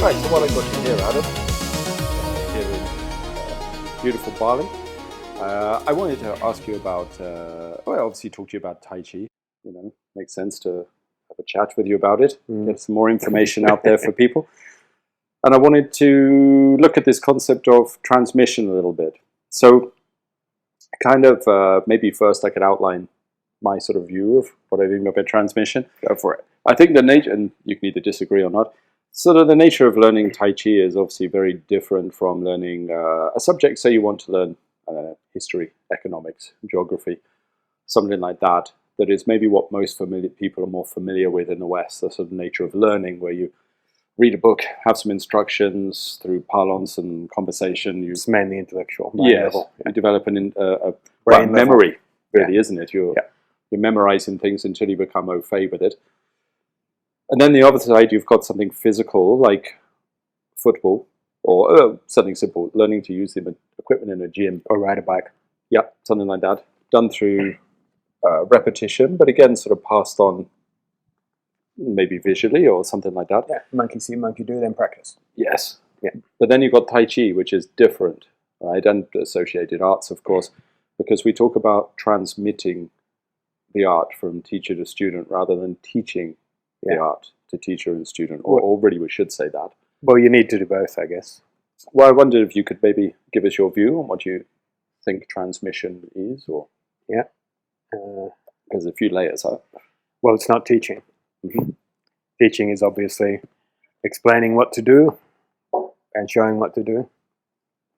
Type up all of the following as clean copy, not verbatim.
Right, so what I got you here, Adam, here in beautiful Bali. I wanted to ask you about, well, obviously talk to you about Tai Chi. You know, makes sense to have a chat with you about it, get some more information out there for people. And I wanted to look at this concept of transmission a little bit. So kind of maybe first I could outline my sort of view of what I think about transmission. Go for it. I think the nature, and you can either disagree or not, sort of the nature of learning Tai Chi is obviously very different from learning a subject. Say you want to learn history, economics, geography, something like that. That is maybe what most people are more familiar with in the West, the sort of nature of learning, where you read a book, have some instructions through parlance and conversation. It's mainly intellectual. Level. You develop a brain memory, really, isn't it? You're memorizing things until you become au fait with it. And then the other side, you've got something physical like football or something simple, learning to use the equipment in a gym. Or ride a bike. Yeah, something like that. Done through repetition, but again, sort of passed on maybe visually or something like that. Yeah, monkey see, monkey do, then practice. Yes. Yeah. But then you've got Tai Chi, which is different, right? And associated arts, of course, because we talk about transmitting the art from teacher to student rather than teaching the art to teacher and student, or already we should say that. Well, you need to do both, I guess. Well, I wondered if you could maybe give us your view on what you think transmission is, or there's a few layers. Well, it's not teaching. Mm-hmm. Teaching is obviously explaining what to do and showing what to do.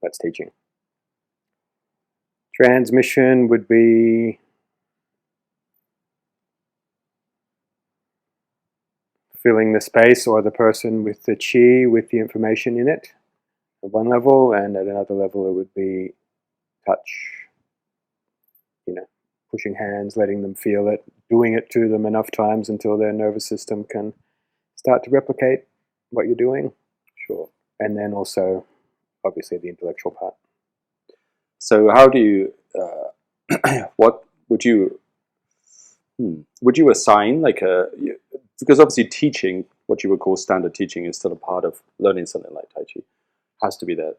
That's teaching. Transmission would be filling the space or the person with the chi, with the information in it, at one level, and at another level it would be touch, pushing hands, letting them feel it, doing it to them enough times until their nervous system can start to replicate what you're doing. Sure. And then also, obviously, the intellectual part. So how do you, what would you assign because obviously teaching, what you would call standard teaching, is still a part of learning something like Tai Chi. Has to be there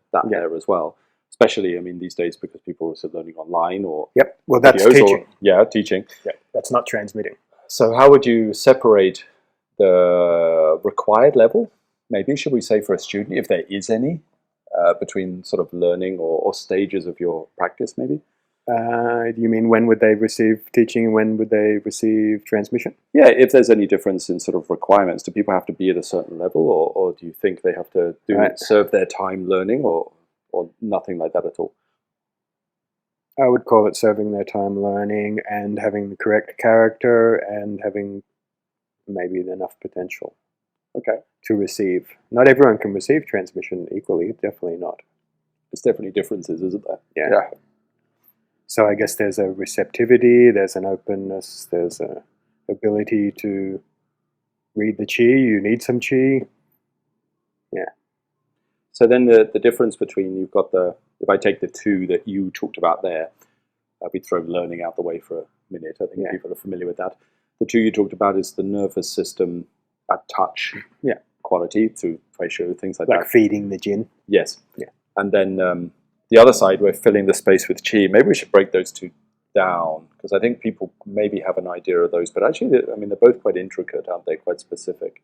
as well. Especially, I mean, these days because people are also learning online or well, that's teaching. Teaching. Yeah, that's not transmitting. So how would you separate the required level, maybe, should we say, for a student, if there is any, between sort of learning or stages of your practice, maybe? Do you mean when would they receive teaching and when would they receive transmission? Yeah, if there's any difference in sort of requirements, do people have to be at a certain level, or do you think they have to serve their time learning, or nothing like that at all? I would call it serving their time learning and having the correct character and having maybe enough potential to receive. Not everyone can receive transmission equally, definitely not. There's definitely differences, isn't there? Yeah. So I guess there's a receptivity, there's an openness, there's a ability to read the chi. You need some chi. Yeah. So then the difference between, you've got if I take the two that you talked about there, we throw learning out the way for a minute. I think people are familiar with that. The two you talked about is the nervous system at touch quality, through facial, things like that. Like feeding the jin. Yes. Yeah. And then the other side, we're filling the space with chi. Maybe we should break those two down, because I think people maybe have an idea of those, but actually, they're both quite intricate, aren't they? Quite specific.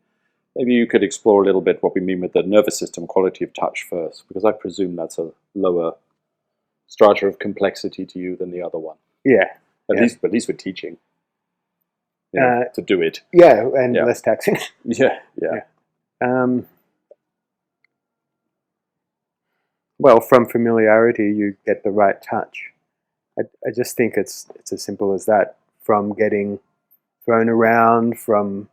Maybe you could explore a little bit what we mean with the nervous system quality of touch first, because I presume that's a lower strata of complexity to you than the other one. Yeah. At least with teaching. To do it. Yeah, and less taxing. Yeah. Well, from familiarity, you get the right touch. I just think it's as simple as that. From getting thrown around, from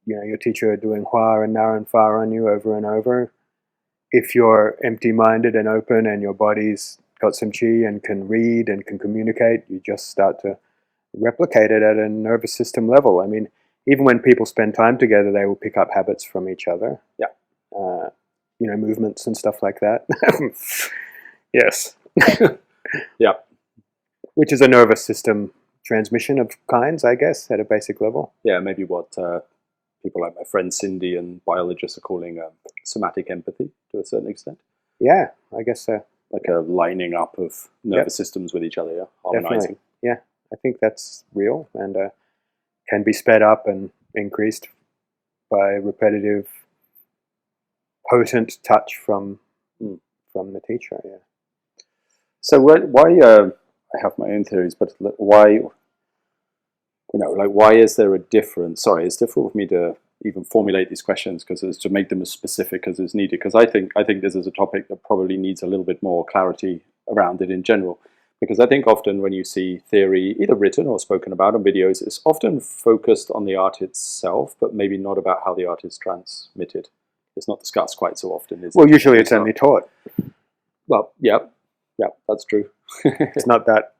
your teacher doing hua and na and fa on you over and over. If you're empty-minded and open and your body's got some chi and can read and can communicate, you just start to replicate it at a nervous system level. I mean, even when people spend time together, they will pick up habits from each other. Yeah. Movements and stuff like that. Yes. Yeah. Which is a nervous system transmission of kinds, I guess, at a basic level. Yeah, maybe what people like my friend Cindy and biologists are calling somatic empathy to a certain extent. Yeah, I guess so. Like a lining up of nervous systems with each other, yeah? Harmonizing. Definitely. Yeah, I think that's real and can be sped up and increased by repetitive, potent touch from the teacher. Yeah. So why? I have my own theories, but why? Why is there a difference? Sorry, it's difficult for me to even formulate these questions because it's to make them as specific as is needed. Because I think this is a topic that probably needs a little bit more clarity around it in general. Because I think often when you see theory, either written or spoken about on videos, it's often focused on the art itself, but maybe not about how the art is transmitted. It's not discussed quite so often, is it? Well, usually it's only taught. Well, yeah, that's true. It's not that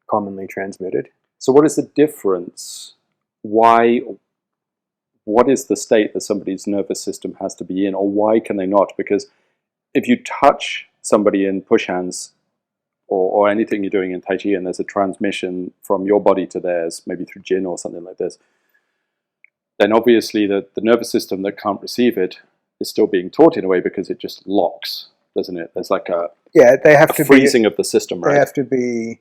commonly transmitted. So what is the difference? Why? What is the state that somebody's nervous system has to be in, or why can they not? Because if you touch somebody in push hands or anything you're doing in Tai Chi and there's a transmission from your body to theirs, maybe through Jin or something like this, then obviously the nervous system that can't receive it is still being taught in a way because it just locks, doesn't it? There's like they have to freezing of the system, right? They have to be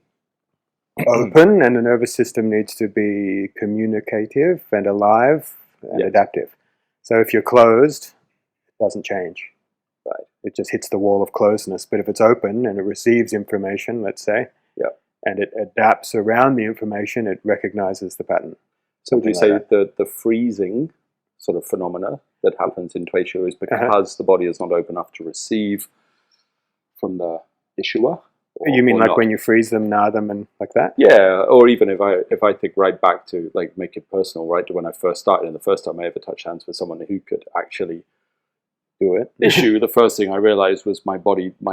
open, and the nervous system needs to be communicative and alive and adaptive. So if you're closed, it doesn't change. Right. It just hits the wall of closeness. But if it's open and it receives information, let's say, and it adapts around the information, it recognizes the pattern. So would you say the freezing sort of phenomena that happens in Tai Chi is because the body is not open enough to receive from the issuer? You mean like when you freeze them, gnaw them, and like that? Yeah, or even if I think right back to, like, make it personal, right, to when I first started, and the first time I ever touched hands with someone who could actually do it. The first thing I realized was my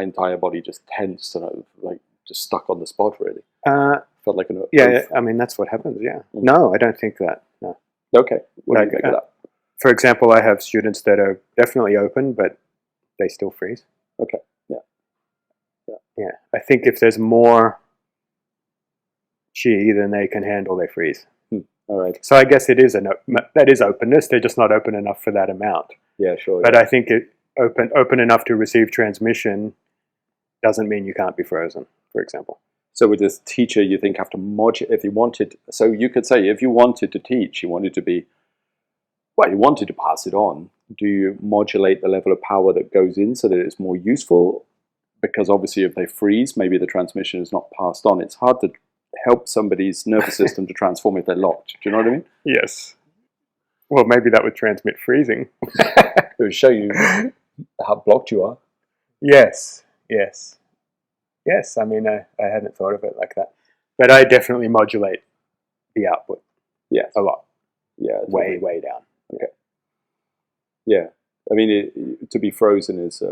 entire body just tensed and I was like just stuck on the spot, really. Felt like an I mean, that's what happens, yeah. No, I don't think that, no. Okay, what do you think of that? For example, I have students that are definitely open, but they still freeze. Okay, yeah. I think if there's more chi than they can handle, they freeze. All right. So I guess that is openness. They're just not open enough for that amount. Yeah, sure. But I think open enough to receive transmission doesn't mean you can't be frozen, for example. So with this teacher, you think have to modulate if you wanted. So you could say if you wanted to teach, you wanted to pass it on. Do you modulate the level of power that goes in so that it's more useful? Because obviously if they freeze, maybe the transmission is not passed on. It's hard to help somebody's nervous system to transform if they're locked. Do you know what I mean? Yes. Well, maybe that would transmit freezing. It would show you how blocked you are. Yes. I mean, I hadn't thought of it like that. But I definitely modulate the output. Yes. A lot. Yeah. Way down. Okay. Yeah. I mean, to be frozen is...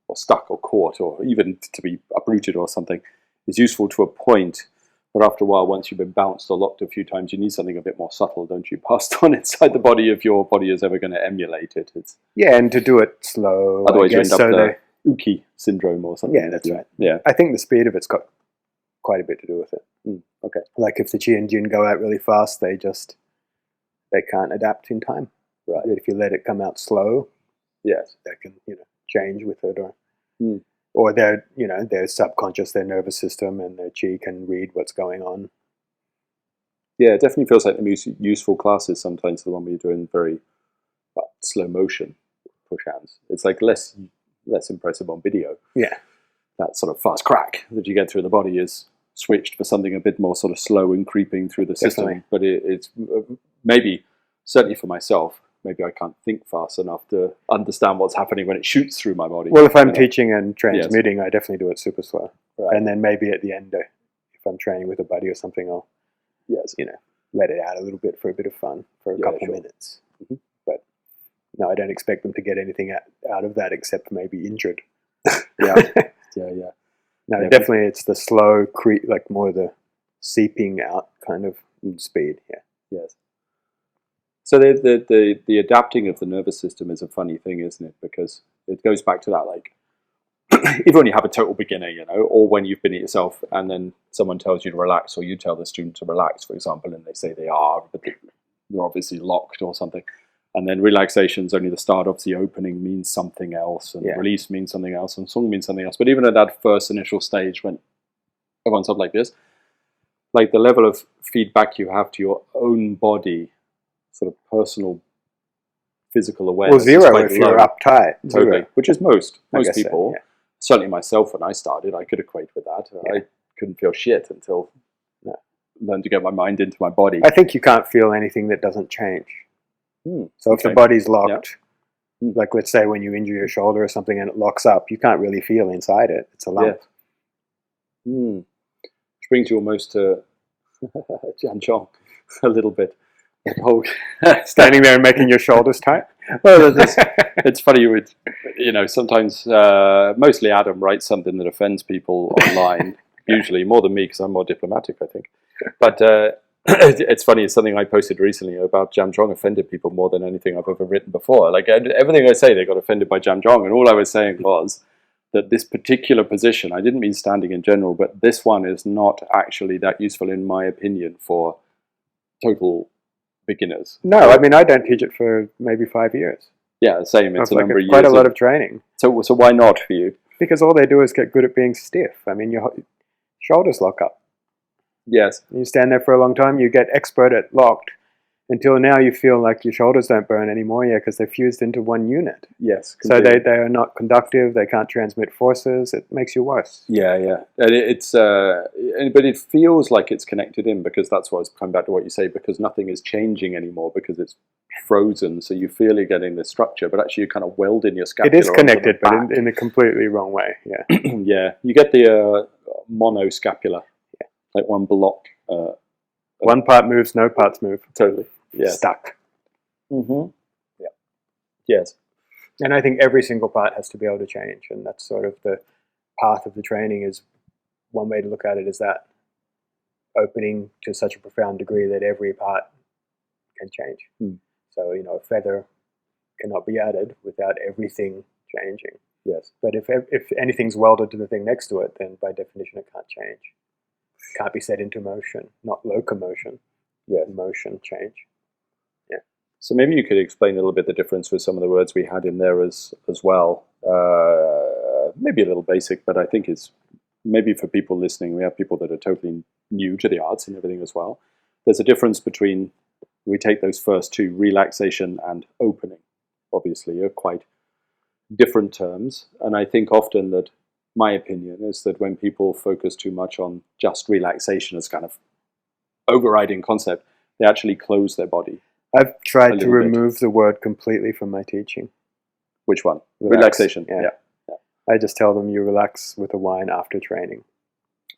or stuck or caught or even to be uprooted or something is useful to a point, but after a while, once you've been bounced or locked a few times, you need something a bit more subtle, don't you? Passed on inside the body if your body is ever going to emulate it. And to do it slow. Otherwise you end up the Uki syndrome or something. Yeah, that's right. Yeah. I think the speed of it's got quite a bit to do with it. Okay. Like if the Chi and Jin go out really fast, they can't adapt in time. Right. But if you let it come out slow, yes, they can, change with it or their subconscious, their nervous system and their chi can read what's going on. Yeah, it definitely feels like the most useful classes sometimes the one where you're doing very slow motion push hands. It's like less impressive on video. Yeah. That sort of fast crack that you get through the body is switched for something a bit more sort of slow and creeping through the system. But it's maybe, certainly for myself, maybe I can't think fast enough to understand what's happening when it shoots through my body. Well, if I'm teaching and transmitting, I definitely do it super slow. Right. And then maybe at the end, if I'm training with a buddy or something, I'll let it out a little bit for a bit of fun for a couple minutes. Mm-hmm. But no, I don't expect them to get anything out of that except maybe injured. Yeah. No, definitely it's the slow creep, like more the seeping out kind of speed. Yeah. Yes. So the adapting of the nervous system is a funny thing, isn't it? Because it goes back to that, like, even when you have a total beginner, or when you've been it yourself and then someone tells you to relax, or you tell the student to relax, for example, and they say they are, but they're obviously locked or something. And then relaxation is only the start. Obviously, opening means something else, and Yeah. release means something else, and song means something else. But even at that first initial stage, when everyone's up like this, like the level of feedback you have to your own body, sort of personal, physical awareness. Well, zero quite if you're low. uptight. Totally, Zero. which is most guess so, people. yeah. Certainly myself, when I started, I could equate with that. Yeah. I couldn't feel shit until I learned to get my mind into my body. I think you can't feel anything that doesn't change. So if the Okay. body's locked, Yeah. like let's say when you injure your shoulder or something and it locks up, you can't really feel inside it. It's a lump. Which brings you almost to Jong a little bit. Standing there and making your shoulders tight. Well, it's funny. Sometimes, mostly Adam writes something that offends people online. Usually more than me, because I'm more diplomatic, I think. But it's funny. It's something I posted recently about Jam Jong offended people more than anything I've ever written before. Like everything I say, they got offended by Jam Jong, and all I was saying was that this particular position, I didn't mean standing in general, but this one is not actually that useful, in my opinion, for total beginners. No, I mean, I don't teach it for maybe 5 years. Yeah, same. It's a number of years. Quite a lot of training. So why not for you? Because all they do is get good at being stiff. I mean, your shoulders lock up. Yes. You stand there for a long time, you get expert at locked, until now you feel like your shoulders don't burn anymore, because they're fused into one unit. Yes. So completely. they are not conductive, they can't transmit forces, it makes you worse. Yeah. And but it feels like it's connected in, because that's what I was coming back to what you say, because nothing is changing anymore, because it's frozen, so you feel you're getting this structure, but actually you kind of weld in your scapula. It is connected, but in a completely wrong way, yeah. Yeah, you get the monoscapula, like one block. One part moves, no parts move. Totally. Yeah. Stuck. Mm-hmm. Yeah. Yes. And I think every single part has to be able to change, and that's sort of the path of the training. Is one way to look at it is that opening to such a profound degree that every part can change. So, a feather cannot be added without everything changing. Yes. But if anything's welded to the thing next to it, then by definition it can't change. It can't be set into motion, not locomotion. Yeah. Motion, change. Yeah. So maybe you could explain a little bit the difference with some of the words we had in there as well. Maybe a little basic, but I think it's maybe for people listening, we have people that are totally new to the arts and everything as well. There's a difference between, we take those first two, relaxation and opening, obviously, are quite different terms. And I think often that my opinion is that when people focus too much on just relaxation as kind of overriding concept, they actually close their body. I've tried to remove the word completely from my teaching. Which one? Relax. Relaxation. Yeah. I just tell them you relax with a wine after training.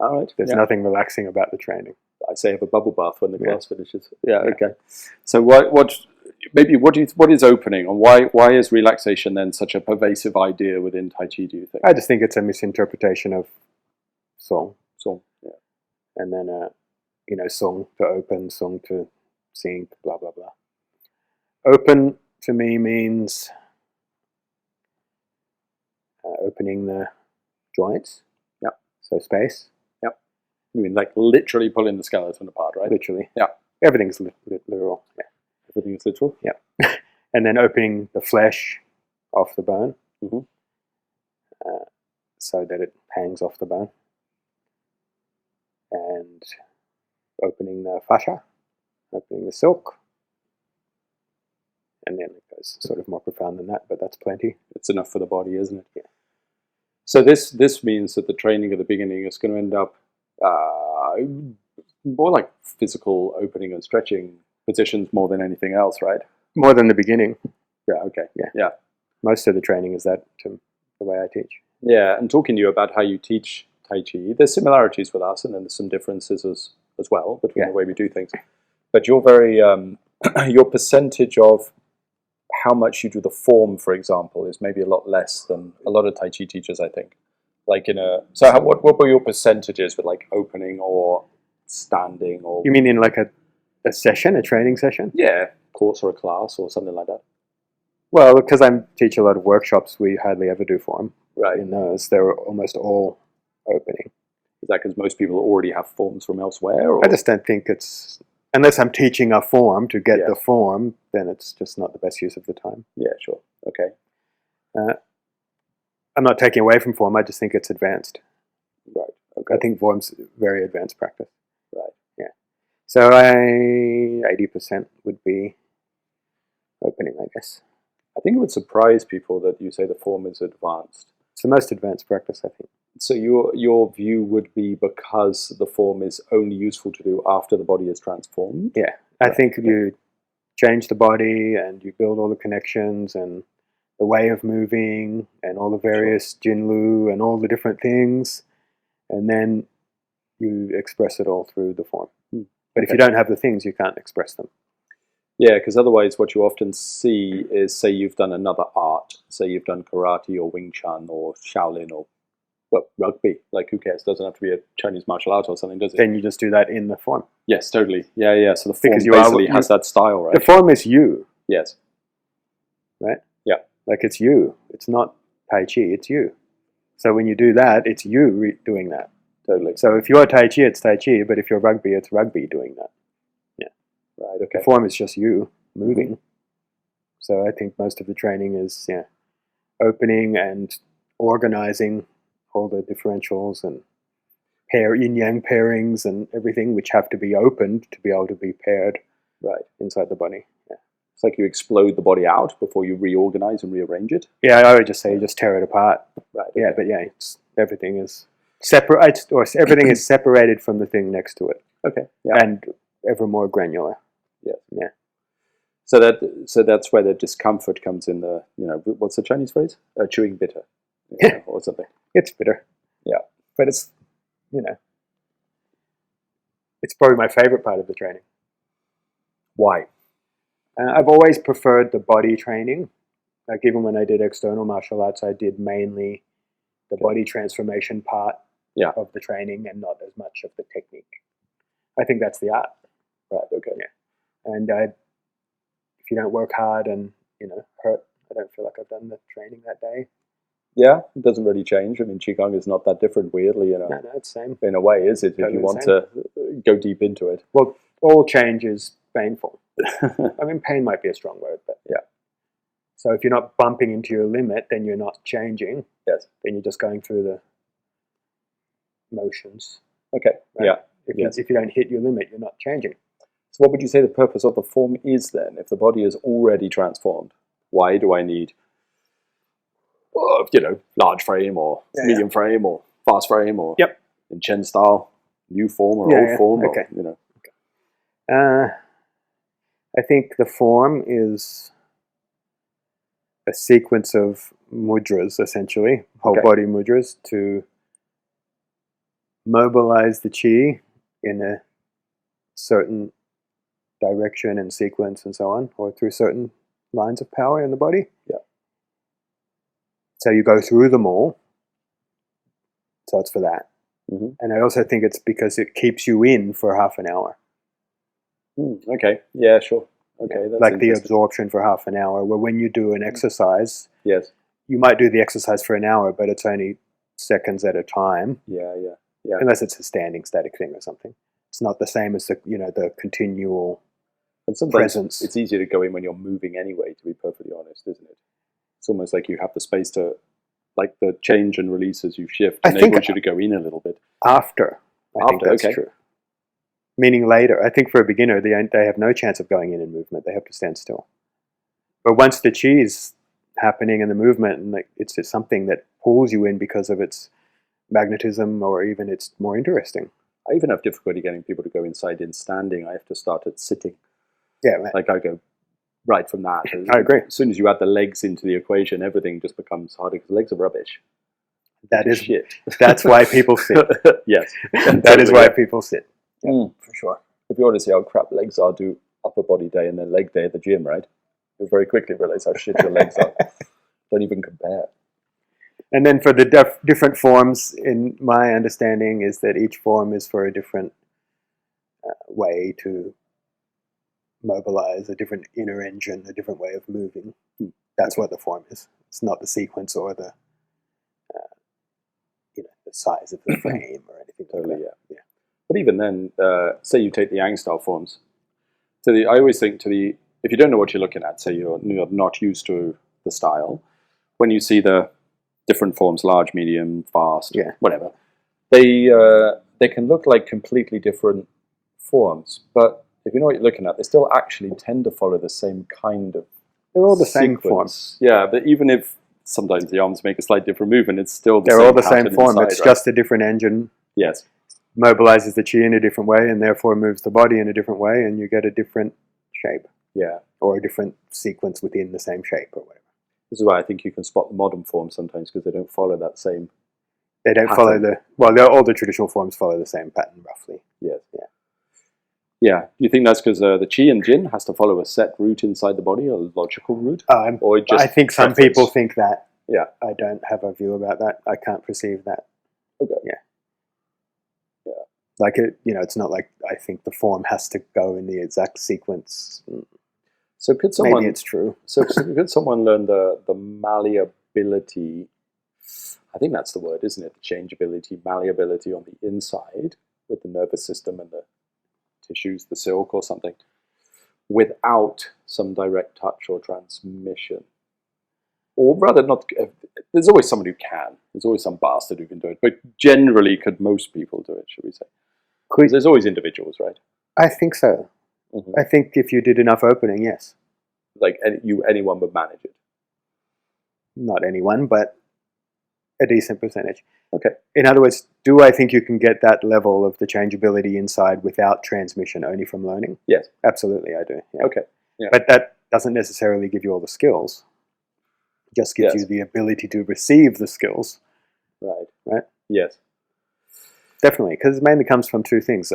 All right. There's nothing relaxing about the training. I say have a bubble bath when the class finishes. Yeah. Okay. So what is opening, and why is relaxation then such a pervasive idea within Tai Chi, do you think? I just think it's a misinterpretation of song. Song. Yeah. And then song to open, song to sing, blah blah blah. Open to me means opening the joints. Yep. So space. Yep. You mean like literally pulling the skeleton apart, right? Literally. Yeah. Everything's literal. Yeah. Everything is literal. Yeah. And then opening the flesh off the bone, so that it hangs off the bone, and opening the fascia, opening the silk. And then it goes sort of more profound than that, but that's plenty. It's enough for the body, isn't it? Yeah. So this means that the training at the beginning is going to end up more like physical opening and stretching positions more than anything else, right? More than the beginning. Yeah, okay. Yeah. Most of the training is that to the way I teach. Yeah, and talking to you about how you teach Tai Chi, there's similarities with us, and then there's some differences as well between the way we do things. But you're very, your percentage of how much you do the form, for example, is maybe a lot less than a lot of Tai Chi teachers, I think. Like what were your percentages with like opening or standing or? You mean in like a session, a training session? Yeah, course or a class or something like that. Well, because I teach a lot of workshops, we hardly ever do form. Right. In those, they're almost all opening. Is that because most people already have forms from elsewhere? Or? I just don't think it's, unless I'm teaching a form to get the form, then it's just not the best use of the time. Yeah, sure. Okay. I'm not taking away from form. I just think it's advanced. Right. Okay. I think form's very advanced practice. Right. Yeah. So 80% would be opening, I guess. I think it would surprise people that you say the form is advanced. It's the most advanced practice, I think. So your view would be because the form is only useful to do after the body is transformed? Yeah. I think you change the body and you build all the connections and the way of moving and all the various Jinlu and all the different things, and then you express it all through the form. But if you don't have the things, you can't express them. Yeah, because otherwise what you often see is, say you've done another art, say you've done karate or Wing Chun or Shaolin or rugby, like who cares? It doesn't have to be a Chinese martial art or something, does it? Then you just do that in the form. Yes, totally. Yeah. So the form Because basically has that style, right? The form is you. Yes. Right? Yeah. Like it's you. It's not Tai Chi, it's you. So when you do that, it's you doing that. Totally. So if you're Tai Chi, it's Tai Chi, but if you're rugby, it's rugby doing that. Yeah. Right, okay. The form is just you moving. So I think most of the training is opening and organizing all the differentials and yin-yang pairings and everything, which have to be opened to be able to be paired inside the body. Yeah. It's like you explode the body out before you reorganize and rearrange it. Yeah, I would just say you just tear it apart. Right. Okay. Yeah, but everything is separate, or everything is separated from the thing next to it. Okay. Yeah. And ever more granular. Yeah. Yeah. So that's where the discomfort comes in. The what's the Chinese phrase? Chewing bitter, or something. It's bitter. Yeah, but it's it's probably my favorite part of the training. Why? I've always preferred the body training. Like even when I did external martial arts, I did mainly the body transformation part of the training and not as much of the technique. I think that's the art. Right. Okay. Yeah. And if you don't work hard and hurt, I don't feel like I've done the training that day. Yeah, it doesn't really change. I mean, Qigong is not that different, weirdly. No, it's the same. In a way, is it? Totally, if you want to go deep into it. Well, all change is painful. I mean, pain might be a strong word, but yeah. So if you're not bumping into your limit, then you're not changing. Yes. Then you're just going through the motions. Okay. Right? Yeah. If you don't hit your limit, you're not changing. So what would you say the purpose of the form is then? If the body is already transformed, why do I need, large frame or medium frame or fast frame or in Chen style, new form or old form? Okay. Or, I think the form is a sequence of mudras, essentially, whole body mudras, to mobilize the qi in a certain direction and sequence and so on, or through certain lines of power in the body. Yeah. So you go through them all. So it's for that. Mm-hmm. And I also think it's because it keeps you in for half an hour. Okay. Yeah, sure. Okay. That's like the absorption for half an hour, where when you do an exercise, yes, you might do the exercise for an hour, but it's only seconds at a time. Yeah. Unless it's a standing static thing or something. It's not the same as the continual presence. It's easier to go in when you're moving anyway, to be perfectly honest, isn't it? It's almost like you have the space to, like the change and release as you shift, enables you to go in a little bit. After, I think that's true. Meaning later. I think for a beginner, they have no chance of going in movement. They have to stand still. But once the qi is happening in the movement, and it's just something that pulls you in because of its magnetism, or even it's more interesting. I even have difficulty getting people to go inside in standing. I have to start at sitting. Yeah, right. Like I go right from that. I agree. As soon as you add the legs into the equation, everything just becomes harder because legs are rubbish. That is shit. That's why people sit. Yes. That is why people sit. Yeah, for sure. If you want to see how crap legs are, do upper body day and then leg day at the gym, right? You'll very quickly realize how shit your legs are. Don't even compare. And then for the different forms, in my understanding, is that each form is for a different way to mobilize, a different inner engine, a different way of moving. That's what the form is. It's not the sequence or the the size of the frame or anything. Totally, yeah. But even then, say you take the Yang style forms. I always think if if you don't know what you're looking at, say you're not used to the style, when you see the different forms, large, medium, fast, whatever, they can look like completely different forms, but if you know what you're looking at, they still actually tend to follow the same kind of They're all the same sequence. Form. Yeah, but even if sometimes the arms make a slight different movement, it's still they're all the same form. It's just a different engine. Yes. Mobilizes the chi in a different way and therefore moves the body in a different way, and you get a different shape. Yeah. Or a different sequence within the same shape or whatever. This is why I think you can spot the modern forms sometimes, because they don't follow that same They don't pattern. All the traditional forms follow the same pattern roughly. Yes. Yeah. Yeah. Do you think that's because the Qi and Jin has to follow a set route inside the body, a logical route? Or just I think some people think that. Yeah. I don't have a view about that. I can't perceive that. Okay. Yeah. Yeah. Like it's not like I think the form has to go in the exact sequence. So could someone? Maybe it's true. So could someone learn the malleability? I think that's the word, isn't it? The changeability, malleability on the inside with the nervous system and the tissues, the silk or something, without some direct touch or transmission. Or rather, not. There's always someone who can. There's always some bastard who can do it. But generally, could most people do it, should we say? Because there's always individuals, right? I think so. Mm-hmm. I think if you did enough opening, yes. Like anyone would manage it? Not anyone, but a decent percentage. Okay. In other words, do I think you can get that level of the changeability inside without transmission, only from learning? Yes. Absolutely, I do. Yeah. Okay. Yeah. But that doesn't necessarily give you all the skills. It just gives you the ability to receive the skills. Right. Right? Yes. Definitely, because it mainly comes from two things.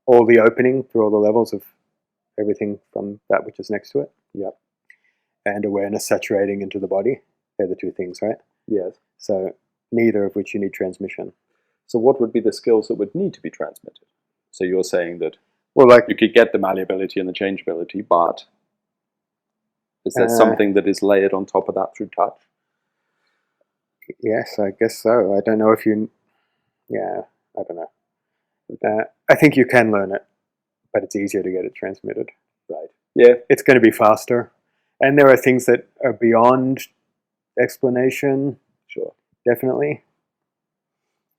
All the opening through all the levels of everything from that which is next to it. Yep. And awareness saturating into the body. They're the two things, right? Yes. So neither of which you need transmission. So what would be the skills that would need to be transmitted? So you're saying that you could get the malleability and the changeability, but is there something that is layered on top of that through touch? Yes, I guess so. I don't know if you... Yeah, I don't know. I think you can learn it, but it's easier to get it transmitted. Right. Yeah. It's going to be faster. And there are things that are beyond explanation. Sure. Definitely.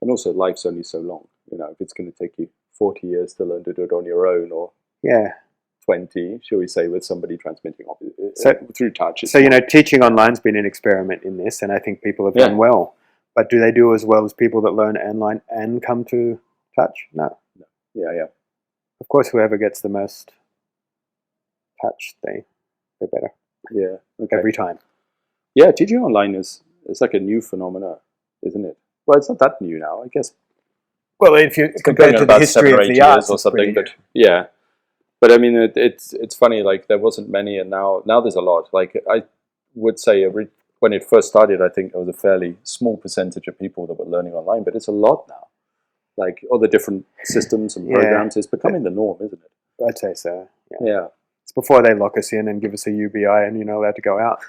And also, life's only so long. If it's going to take you 40 years to learn to do it on your own, or 20, shall we say, with somebody transmitting through touch. So, teaching online's been an experiment in this, and I think people have done well. But do they do as well as people that learn online and come to touch? No. Yeah. Of course, whoever gets the most touch, they're better. Yeah. Okay. Every time. Yeah, teaching online is like a new phenomena, isn't it? Well, it's not that new now, I guess. Well, if you compare it to the history of the arts or something, but yeah. But I mean, it's funny. Like there wasn't many, and now there's a lot. Like I would say, when it first started, I think there was a fairly small percentage of people that were learning online, but it's a lot now. Like all the different systems and programs, it's becoming the norm, isn't it? I'd say so. Yeah. It's before they lock us in and give us a UBI and you're not allowed to go out.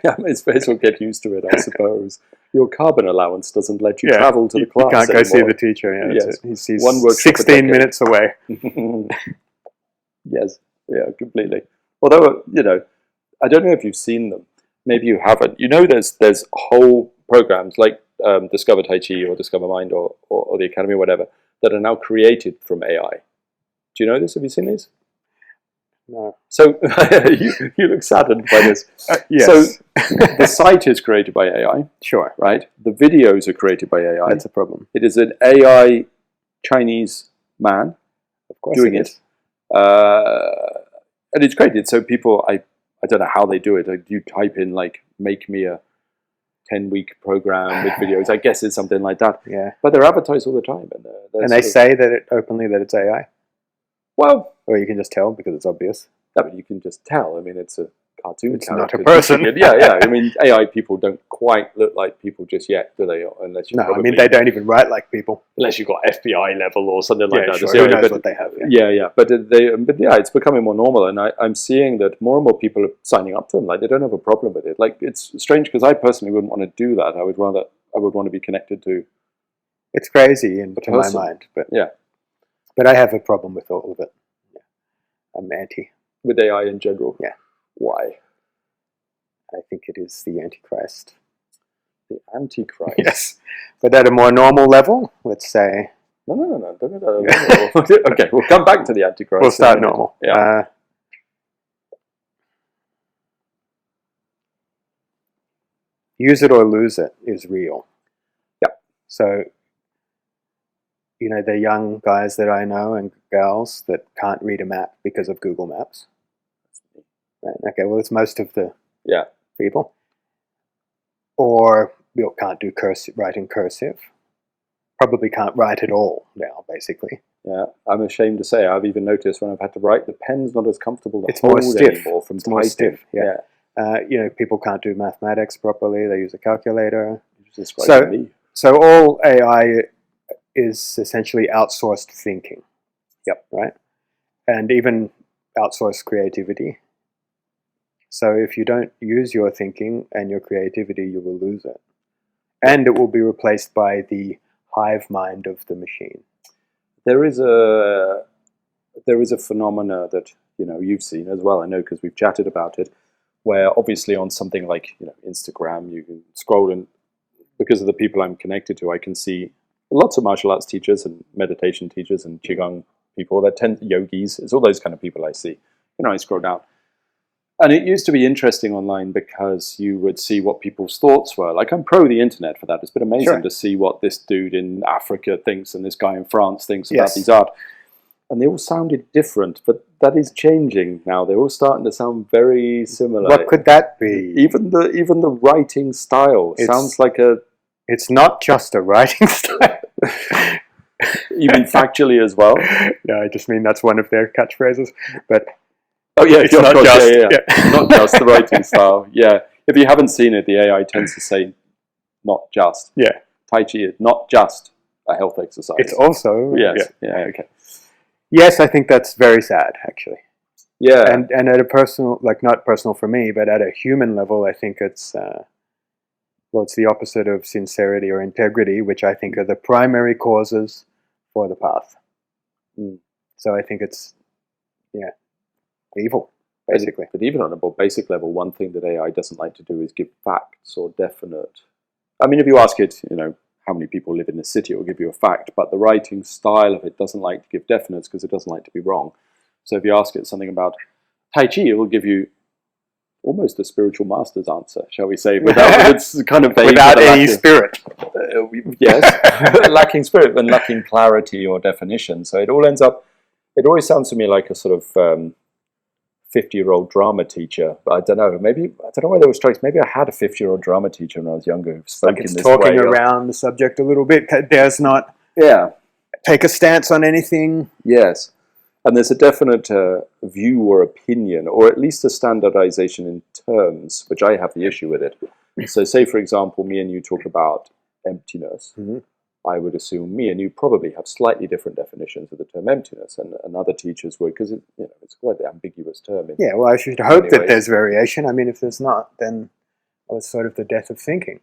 Yeah, I suppose we'll get used to it, I suppose. Your carbon allowance doesn't let you travel to the class You can't go see the teacher. He's 16 minutes away. Yes, yeah, completely. Although, I don't know if you've seen them. Maybe you haven't. There's whole programs like Discover Tai Chi or Discover Mind or the Academy or whatever that are now created from AI. Do you know this? Have you seen these? No. So you look saddened by this. Yes. So the site is created by AI. Sure. Right? The videos are created by AI. That's a problem. It is an AI Chinese man doing it. And it's created. So people, I don't know how they do it. You type in make me a 10-week program with videos. I guess it's something like that. Yeah. But they're advertised all the time. And they say that openly that it's AI? Well... Or you can just tell because it's obvious. Yeah, but you can just tell. I mean, it's a cartoon. It's not a person. Yeah. I mean, AI people don't quite look like people just yet, do they? Unless you they don't even write like people. Unless you've got FBI level or something like that. Sure. Who knows what they have? Yeah. But it's becoming more normal, and I'm seeing that more and more people are signing up to them. Like they don't have a problem with it. Like it's strange because I personally wouldn't want to do that. I would want to be connected to. It's crazy in my mind, but yeah. But I have a problem with all of it. I'm anti. with AI in general. Yeah. Why? I think it is the Antichrist. The Antichrist. Yes. But at a more normal level, let's say. No. Don't go to that level. Okay, we'll come back to the Antichrist. We'll start normal. Yeah. Use it or lose it is real. Yeah. So, the young guys that I know and gals that can't read a map because of Google Maps. Right? Okay, well, it's most of the people. Or can't do writing cursive. Probably can't write at all now, basically. Yeah, I'm ashamed to say I've even noticed when I've had to write, the pen's not as comfortable to it's hold more stiff. anymore from it's more stiff. Yeah. People can't do mathematics properly. They use a calculator. So all AI is essentially outsourced thinking. Yep. Right? And even outsourced creativity. So if you don't use your thinking and your creativity, you will lose it. And it will be replaced by the hive mind of the machine. There is a phenomena that you've seen as well. I know because we've chatted about it, where obviously on something like Instagram, you can scroll, and because of the people I'm connected to, I can see lots of martial arts teachers and meditation teachers and qigong people that yogis. It's all those kind of people I see. I scroll down. And it used to be interesting online because you would see what people's thoughts were. Like, I'm pro the internet for that. It's been amazing to see what this dude in Africa thinks and this guy in France thinks about these art. And they all sounded different, but that is changing now. They're all starting to sound very similar. What could that be? Even the writing style sounds like a... It's not just a writing style. You mean factually as well? No, I just mean that's one of their catchphrases. But... Oh yeah, it's not just not just the writing style. Yeah, if you haven't seen it, the AI tends to say not just. Yeah, Tai Chi is not just a health exercise. It's also okay. Yes, I think that's very sad, actually. Yeah, and at a personal, not personal for me, but at a human level, I think it's it's the opposite of sincerity or integrity, which I think are the primary causes for the path. So I think it's evil, basically. But even on a more basic level, one thing that AI doesn't like to do is give facts or definite. I mean, if you ask it, how many people live in the city, it will give you a fact. But the writing style of it doesn't like to give definites because it doesn't like to be wrong. So if you ask it something about Tai Chi, it will give you almost a spiritual master's answer, shall we say? It's kind of vague, without any spirit. Yes, lacking spirit and lacking clarity or definition. So it all ends up. It always sounds to me like a sort of 50-year-old drama teacher, but I don't know. Maybe I don't know why there was strikes. Maybe I had a 50-year-old drama teacher when I was younger who spoke in this way. Talking around the subject a little bit. Dares not take a stance on anything. Yes, and there's a definite view or opinion, or at least a standardization in terms, which I have the issue with it. So, say for example, me and you talk about emptiness. Mm-hmm. I would assume me and you probably have slightly different definitions of the term emptiness, and other teachers would, because it's quite an ambiguous term. Well, I should hope that there's variation. I mean, if there's not, then it's sort of the death of thinking.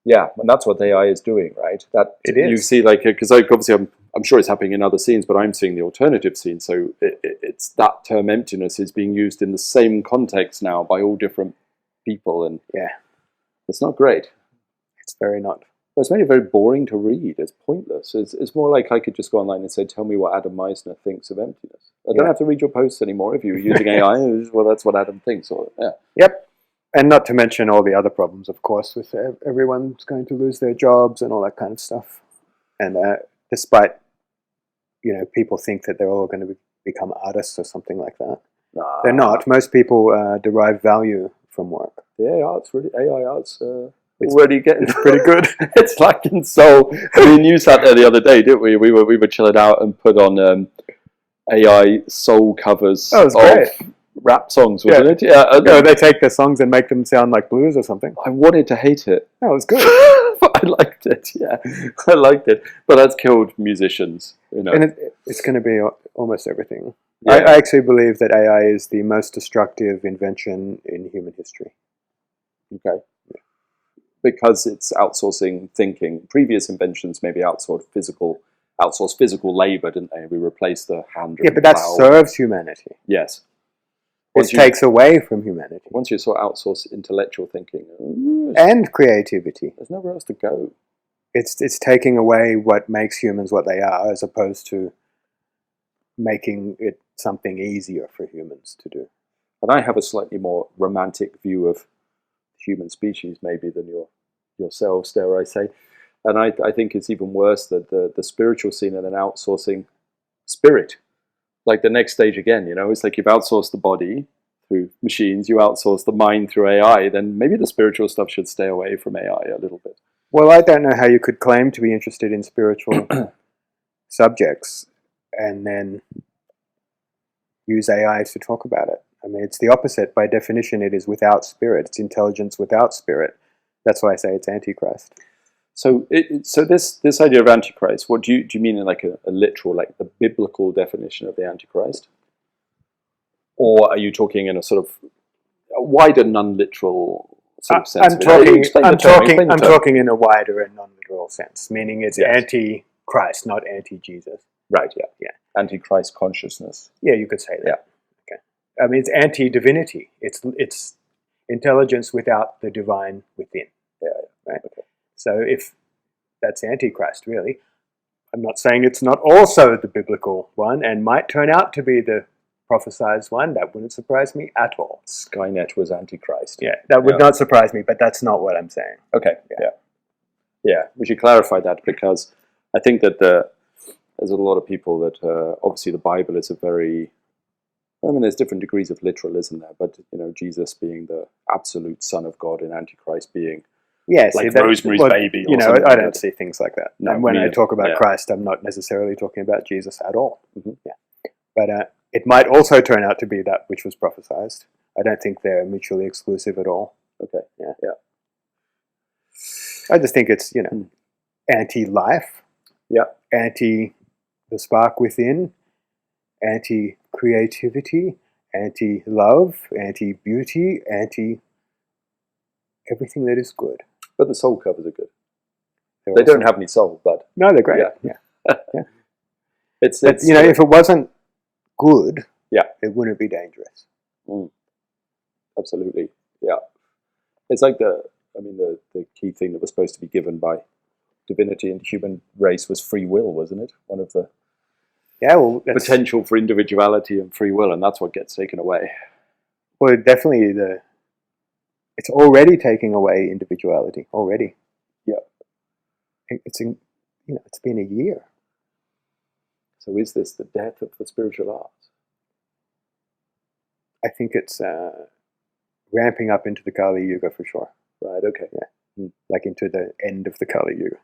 Yeah, and that's what AI is doing, right? That it is. You see, because obviously I'm sure it's happening in other scenes, but I'm seeing the alternative scene. So it's that term emptiness is being used in the same context now by all different people, and it's not great. It's very not. Well, it's made it very boring to read. It's pointless. It's more like I could just go online and say, tell me what Adam Mizner thinks of emptiness. I don't have to read your posts anymore if you're using AI. Well, that's what Adam thinks. Yep. And not to mention all the other problems, of course, with everyone's going to lose their jobs and all that kind of stuff. And despite, people think that they're all going to become artists or something like that. They're not. Most people derive value from work. The AI art's already getting pretty good. It's like in soul. I mean, you sat there the other day, didn't we? We were chilling out and put on AI soul covers of rap songs, wasn't it? Yeah. They take their songs and make them sound like blues or something. I wanted to hate it. That was good. But I liked it. Yeah, I liked it. But that's killed musicians. And it's going to be almost everything. Yeah. I actually believe that AI is the most destructive invention in human history. Okay. Because it's outsourcing thinking. Previous inventions maybe outsourced physical labor, didn't they? We replaced the hand. Yeah, but that serves humanity. Yes. It takes away from humanity. Once you sort of outsource intellectual thinking and creativity, there's nowhere else to go. It's taking away what makes humans what they are, as opposed to making it something easier for humans to do. And I have a slightly more romantic view of the human species, maybe, than yourselves, dare I say. And I think it's even worse that the spiritual scene and then outsourcing spirit. Like the next stage again, it's like you've outsourced the body through machines, you outsource the mind through AI, then maybe the spiritual stuff should stay away from AI a little bit. Well, I don't know how you could claim to be interested in spiritual subjects and then use AI to talk about it. I mean, it's the opposite. By definition, it is without spirit. It's intelligence without spirit. That's why I say it's Antichrist. So this idea of Antichrist, what do you mean in like a literal, like the biblical definition of the Antichrist? Or are you talking in a sort of wider, non-literal sort of sense? I'm talking in a wider and non-literal sense, meaning it's anti-Christ, not anti-Jesus. Right, yeah. Antichrist consciousness. Yeah, you could say that. Yeah. Okay. I mean, it's anti-divinity. It's intelligence without the divine within. Yeah. Right? Okay. So if that's Antichrist, really, I'm not saying it's not also the biblical one and might turn out to be the prophesized one. That wouldn't surprise me at all. Skynet was Antichrist. Yeah, that would not surprise me, but that's not what I'm saying. Okay, yeah. We should clarify that, because I think that there's a lot of people that obviously the Bible is there's different degrees of literalism there, but Jesus being the absolute Son of God and Antichrist being like Rosemary's Baby. I don't see things like that. No, and when I talk about Christ, I'm not necessarily talking about Jesus at all. Mm-hmm. Yeah, but it might also turn out to be that which was prophesied. I don't think they're mutually exclusive at all. Okay. Yeah. I just think it's anti-life. Yeah. Anti the spark within. Anti-creativity. Anti-love. Anti-beauty. Anti everything that is good. But the soul covers are good. They don't have any soul, but no, they're great. Yeah. It's if it wasn't good, it wouldn't be dangerous. Absolutely. Yeah. It's like the key thing that was supposed to be given by divinity and the human race was free will, wasn't it? One of the potential for individuality and free will, and that's what gets taken away. Well, definitely it's already taking away individuality already. Yeah. It's been a year. So is this the death of the spiritual arts? I think it's ramping up into the Kali Yuga for sure. Right, okay. Yeah. Like into the end of the Kali Yuga.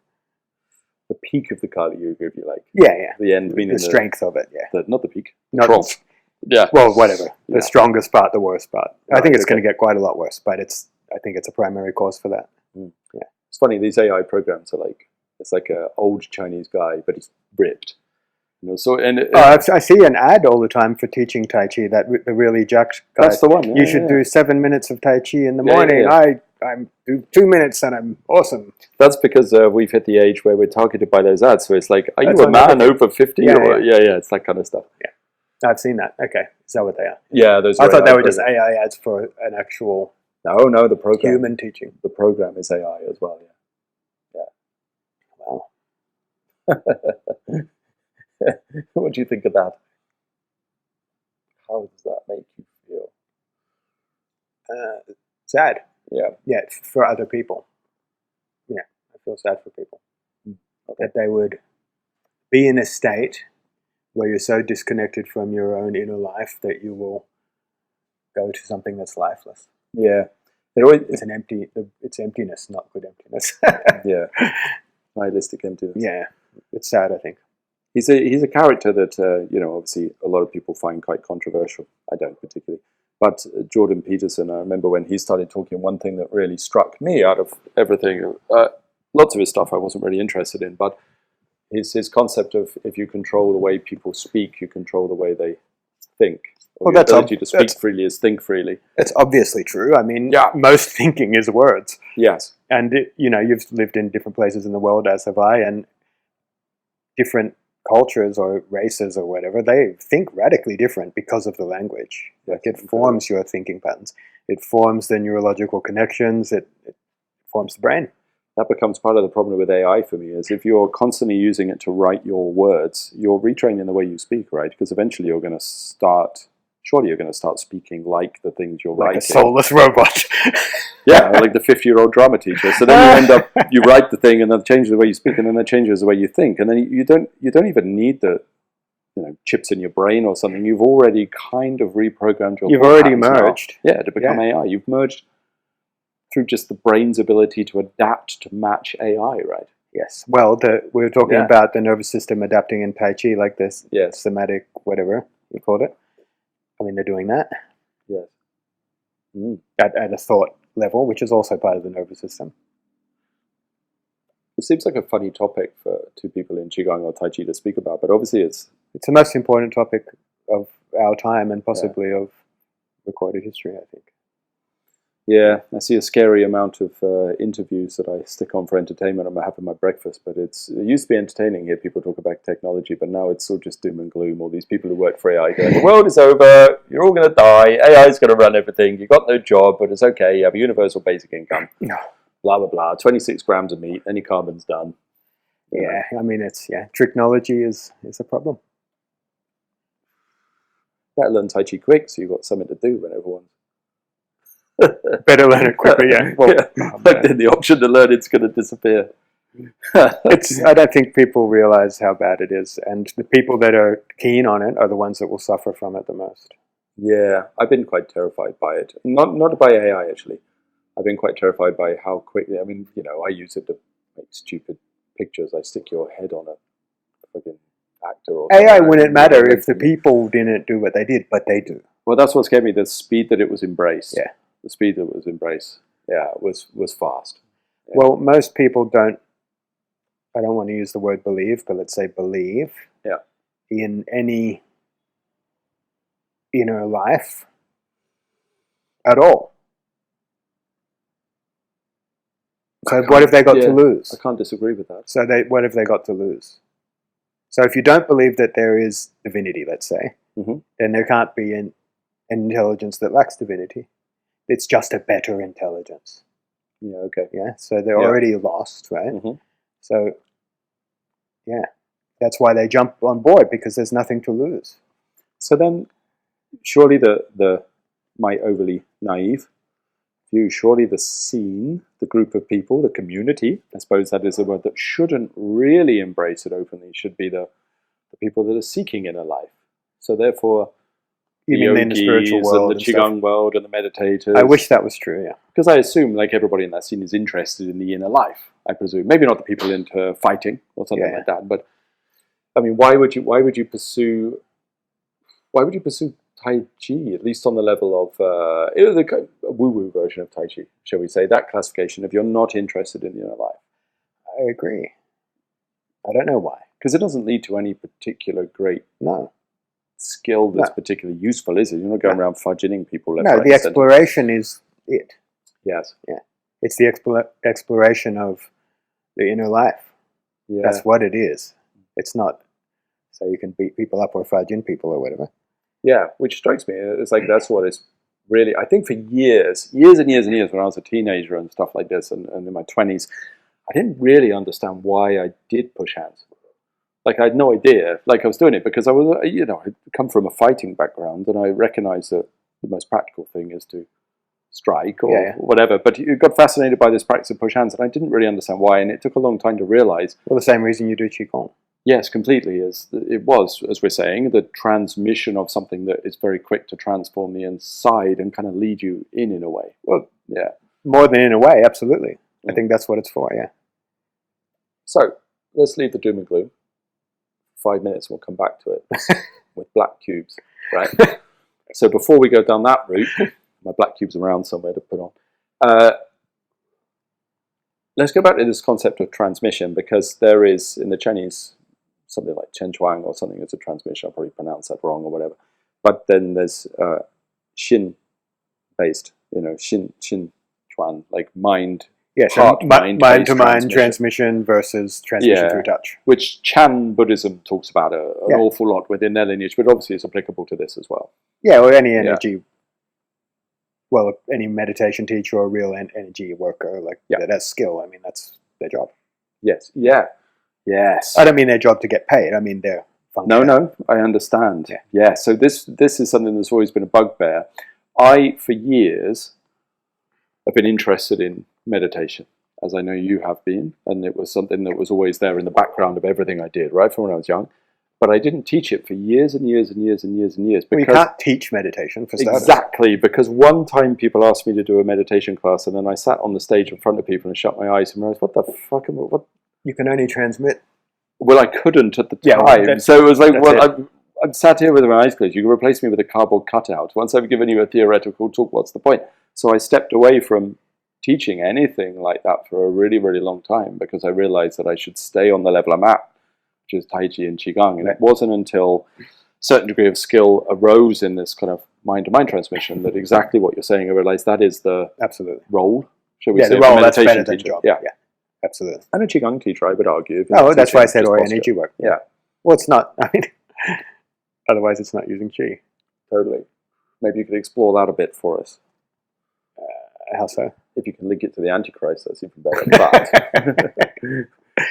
The peak of the Kali Yuga, if you like. Yeah. The end meaning the strength of it, not the peak. Trough. Yeah. Well, whatever. The strongest part, the worst part. Right, I think it's going to get quite a lot worse, but I think it's a primary cause for that. Yeah. It's funny, these AI programs are it's like an old Chinese guy, but he's ripped. I see an ad all the time for teaching Tai Chi, that the really jacked guy. That's the one. You should do 7 minutes of Tai Chi in the morning. I do 2 minutes and I'm awesome. That's because we've hit the age where we're targeted by those ads. So it's like, are you a man over 50? Yeah, it's that kind of stuff. Yeah, I've seen that. Okay, is that what they are? Yeah, those. I thought they were just AI ads for an actual. No, the program. Human teaching. The program is AI as well. Yeah. Wow. What do you think of that? How does that make you feel? Sad. Yeah. Yeah, for other people. Yeah, I feel sad for people. Okay. That they would be in a state where you're so disconnected from your own inner life that you will go to something that's lifeless. Yeah. It's emptiness, not good emptiness. Yeah. Nihilistic emptiness. Yeah. It's sad, I think. He's a character that obviously a lot of people find quite controversial. I don't particularly, but Jordan Peterson. I remember when he started talking. One thing that really struck me out of everything, lots of his stuff I wasn't really interested in, but his concept of if you control the way people speak, you control the way they think. Well, the ability to speak freely is think freely. It's obviously true. I mean, most thinking is words. Yes, and you've lived in different places in the world, as have I, and different cultures or races or whatever, they think radically different because of the language. Like it forms your thinking patterns. It forms the neurological connections. It forms the brain. That becomes part of the problem with AI for me, is if you're constantly using it to write your words, you're retraining the way you speak, right? Because eventually you're going to start speaking like the things you're Like writing. a soulless robot. Yeah, like the 50-year-old drama teacher. So then you end up, you write the thing and then changes the way you speak, and then that changes the way you think. And then you don't even need the chips in your brain or something. You've already kind of reprogrammed your. You've already merged. Yeah, to become AI. You've merged through just the brain's ability to adapt to match AI, right? Yes. Well, we were talking about the nervous system adapting in Tai Chi, like this somatic whatever you called it. I mean, they're doing that. Yes. At a thought level, which is also part of the nervous system. It seems like a funny topic for two people in Qigong or Tai Chi to speak about, but obviously it's the most important topic of our time and possibly of recorded history, I think. Yeah, I see a scary amount of interviews that I stick on for entertainment. I'm having my breakfast, but it used to be entertaining here. People talk about technology, but now it's all just doom and gloom. All these people who work for AI going, the world is over, you're all going to die, AI is going to run everything, you've got no job, but it's okay, you have a universal basic income. No. Blah, blah, blah, 26 grams of meat, any carbon's done. Yeah, I mean, tricknology is a problem. Better learn Tai Chi quick so you've got something to do when everyone's better learn it quickly, yeah. Well, then the option to learn it's going to disappear. I don't think people realize how bad it is, and the people that are keen on it are the ones that will suffer from it the most. Yeah, I've been quite terrified by it. Not by AI, actually. I've been quite terrified by how quickly, I mean, I use it to make stupid pictures. I stick your head on a fucking actor or something. AI wouldn't matter if the people didn't do what they did, but they do. Well, that's what scared me, the speed that it was embraced. Yeah. The speed that it was embraced, was fast. Yeah. Well, most people don't, I don't want to use the word believe, but let's say believe in any inner life at all. So what have they got to lose? I can't disagree with that. So what have they got to lose? So if you don't believe that there is divinity, let's say, then there can't be an intelligence that lacks divinity. It's just a better intelligence. Yeah, okay. Yeah, so they're already lost, right? So, that's why they jump on board, because there's nothing to lose. So then, surely my overly naive view, surely the scene, the group of people, the community, I suppose that is the word that shouldn't really embrace it openly, should be the people that are seeking inner life. So therefore, you mean in the spiritual world and the Qigong world and the meditators. I wish that was true, yeah. Because I assume, like, everybody in that scene is interested in the inner life, I presume. Maybe not the people into fighting or something like that, but I mean, why would you pursue Tai Chi, at least on the level of the woo-woo version of Tai Chi, shall we say, that classification, if you're not interested in the inner life? I agree. I don't know why. Because it doesn't lead to any particular great skill that's particularly useful, is it? You're not going around fudging people left, right, the exploration is it. Yes. Yeah. It's the exploration of the inner life. Yeah. That's what it is. It's not so you can beat people up or fudge in people or whatever. Yeah, which strikes me. It's like that's what it's really, I think for years and years and years when I was a teenager and stuff like this and in my 20s, I didn't really understand why I did push hands. Like, I had no idea. Like, I was doing it because I was, I'd come from a fighting background, and I recognized that the most practical thing is to strike or whatever. But you got fascinated by this practice of push hands, and I didn't really understand why, and it took a long time to realize. Well, the same reason you do Qigong. Yes, completely. It was, as we're saying, the transmission of something that is very quick to transform the inside and kind of lead you in a way. Well, yeah. More than in a way, absolutely. I think that's what it's for, yeah. So, let's leave the doom and gloom. 5 minutes, we'll come back to it with black cubes, right? So before we go down that route, my black cube's around somewhere to put on. Let's go back to this concept of transmission, because there is, in the Chinese, something like Chen Chuang or something as a transmission. I'll probably pronounce that wrong or whatever. But then there's Xin-based, Xin Chuan, like mind. Yes, mind-to-mind transmission versus transmission through touch. Which Chan Buddhism talks about an awful lot within their lineage, but obviously it's applicable to this as well. Yeah, or any energy, well, any meditation teacher or real energy worker, like that's skill. I mean, that's their job. Yes, yes. I don't mean their job to get paid. I mean their function. No, I understand. Yeah, so this is something that's always been a bugbear. I, for years, have been interested in meditation, as I know you have been, and it was something that was always there in the background of everything I did, right, from when I was young. But I didn't teach it for years and years and years and years and years. Well, you can't teach meditation, for starters. Exactly, because one time people asked me to do a meditation class, and then I sat on the stage in front of people and shut my eyes and realized, what the fuck what? You can only transmit. Well, I couldn't at the time. Well, so it was like, I'm sat here with my eyes closed. You can replace me with a cardboard cutout. Once I've given you a theoretical talk, what's the point? So I stepped away from teaching anything like that for a really, really long time because I realized that I should stay on the level I'm at, which is Taiji and Qigong. And it wasn't until a certain degree of skill arose in this kind of mind-to-mind transmission that exactly what you're saying, I realized that is the role, shall we say, the role, of a meditation that's better than teacher. job. Yeah, absolutely. And a Qigong teacher, I would argue. Oh, that's why I said or energy work. Yeah. Well, it's not. I mean, otherwise it's not using Qi. Totally. Maybe you could explore that a bit for us. How so? If you can link it to the Antichrist, that's even better.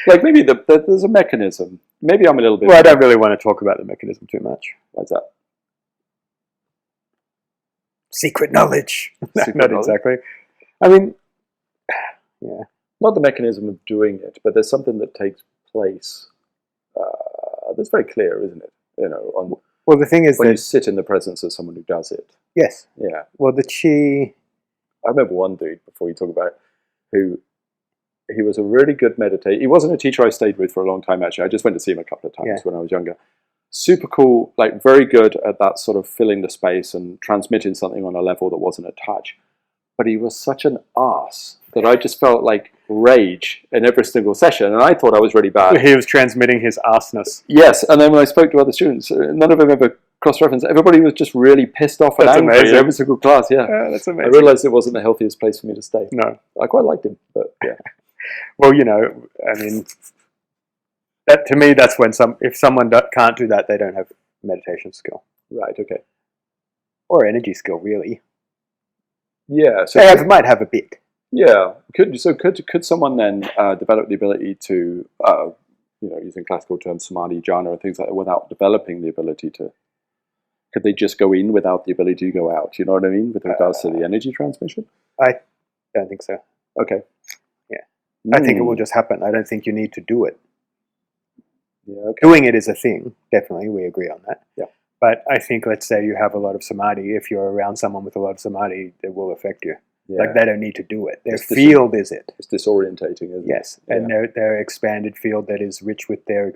But like maybe there's a mechanism. Maybe I'm a little bit... Well, I don't really want to talk about the mechanism too much. Why's that? Secret knowledge. Secret Not knowledge? Exactly. I mean, yeah. Not the mechanism of doing it, but there's something that takes place that's very clear, isn't it? You know, well, the thing is when you sit in the presence of someone who does it. Yes. Yeah. Well, the Qi... I remember one dude, before you talk about it, he was a really good meditator. He wasn't a teacher I stayed with for a long time, actually. I just went to see him a couple of times when I was younger. Super cool, like very good at that sort of filling the space and transmitting something on a level that wasn't a touch. But he was such an arse that I just felt like rage in every single session, and I thought I was really bad. He was transmitting his arseness. Yes, and then when I spoke to other students, none of them ever cross-reference. Everybody was just in every single class. Yeah, that's amazing. I realised it wasn't the healthiest place for me to stay. No, I quite liked him, but yeah. Well, you know, I mean, that to me, that's when if someone can't do that, they don't have meditation skill. Right. Okay. Or energy skill, really. Yeah. So they might have a bit. Yeah. Could someone then develop the ability to, using classical terms, samadhi, jhana, and things like that, without developing the ability to? Could they just go in without the ability to go out? You know what I mean, with regards to the energy transmission? I don't think so. Okay. Yeah. I think it will just happen. I don't think you need to do it. Yeah. Okay. Doing it is a thing. Definitely, we agree on that. Yeah. But I think, let's say you have a lot of samadhi. If you're around someone with a lot of samadhi, it will affect you. Yeah. Like they don't need to do it. Their field is it. It's disorientating, isn't it? Yes, and their expanded field that is rich with their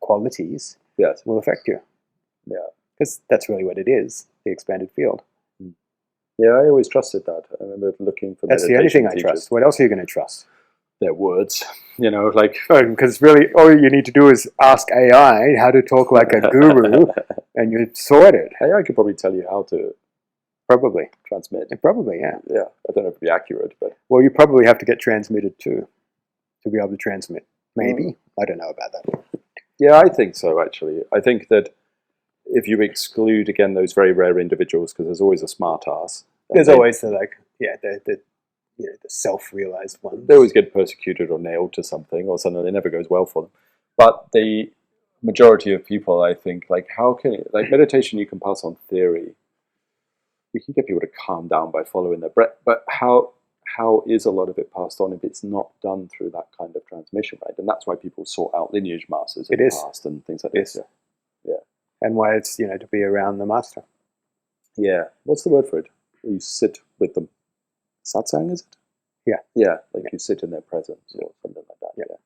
qualities will affect you. Yeah, because that's really what it is, the expanded field. Yeah, I always trusted that. I remember looking for that's the only thing I trust. What else are you going to trust? Their words, like... Because really, all you need to do is ask AI how to talk like a guru, and you're sorted. AI could probably tell you how to... Probably. Transmit. Probably, yeah. Yeah, I don't know if it'd be accurate, but... Well, you probably have to get transmitted too, to be able to transmit. Maybe. I don't know about that. Yeah, I think so, actually. I think that if you exclude, again, those very rare individuals, because there's always a smart ass. There's always the self-realized ones. They always get persecuted or nailed to something, or something. It never goes well for them. But the majority of people, I think, how can it... meditation, you can pass on theory. You can get people to calm down by following their breath, but how is a lot of it passed on if it's not done through that kind of transmission, right? And that's why people sort out lineage masters in the past and things like this. Yeah. And why it's, to be around the master. Yeah. What's the word for it? You sit with them. Satsang, is it? Yeah. Yeah, you sit in their presence or something like that. Yeah.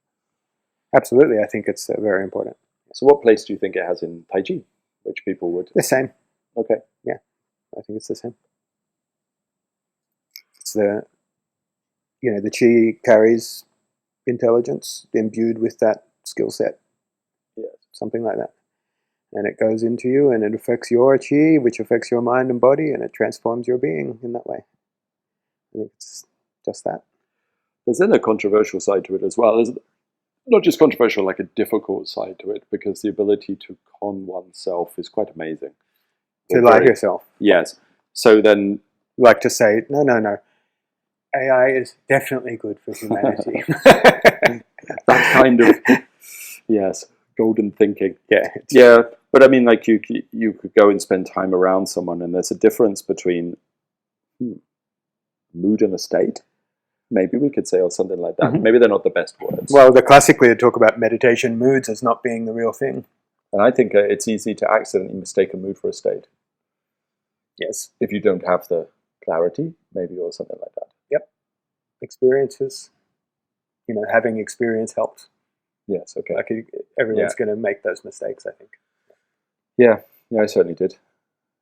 Absolutely. I think it's very important. So what place do you think it has in Taiji, which people would... The same. Okay. Yeah. I think it's the same. It's the Qi carries intelligence imbued with that skill set. Yeah. Something like that. And it goes into you and it affects your Qi, which affects your mind and body, and it transforms your being in that way. I think it's just that. there's then a controversial side to it as well. There's not just controversial, like a difficult side to it, because the ability to con oneself is quite amazing. To lie to yourself. Yes. So then, like to say, no. AI is definitely good for humanity. that kind of, yes, golden thinking. Yeah. Yeah. But I mean, like you could go and spend time around someone, and there's a difference between mood and a state. Maybe we could say, or something like that. Maybe they're not the best words. Well, classically they talk about meditation moods as not being the real thing. And I think it's easy to accidentally mistake a mood for a state. Yes. If you don't have the clarity, maybe, or something like that. Yep. Experiences. Having experience helps. Yes, okay. Like everyone's going to make those mistakes, I think. Yeah, I certainly did.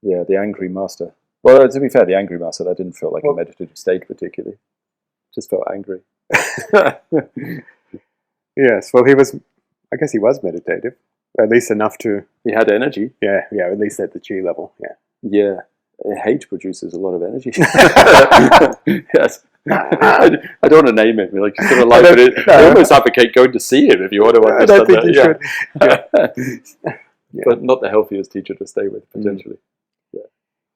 Yeah, the angry master. Well, to be fair, the angry master, that didn't feel like a meditative state particularly. Just felt angry. Yes, well, I guess he was meditative. At least enough to... He had energy. Yeah, at least at the chi level, yeah. Yeah, hate produces a lot of energy. Yes. I don't want to name him. Like, he's still alive, but I almost advocate going to see him if you want to understand. I don't think you should. Yeah. But not the healthiest teacher to stay with, potentially. Yeah.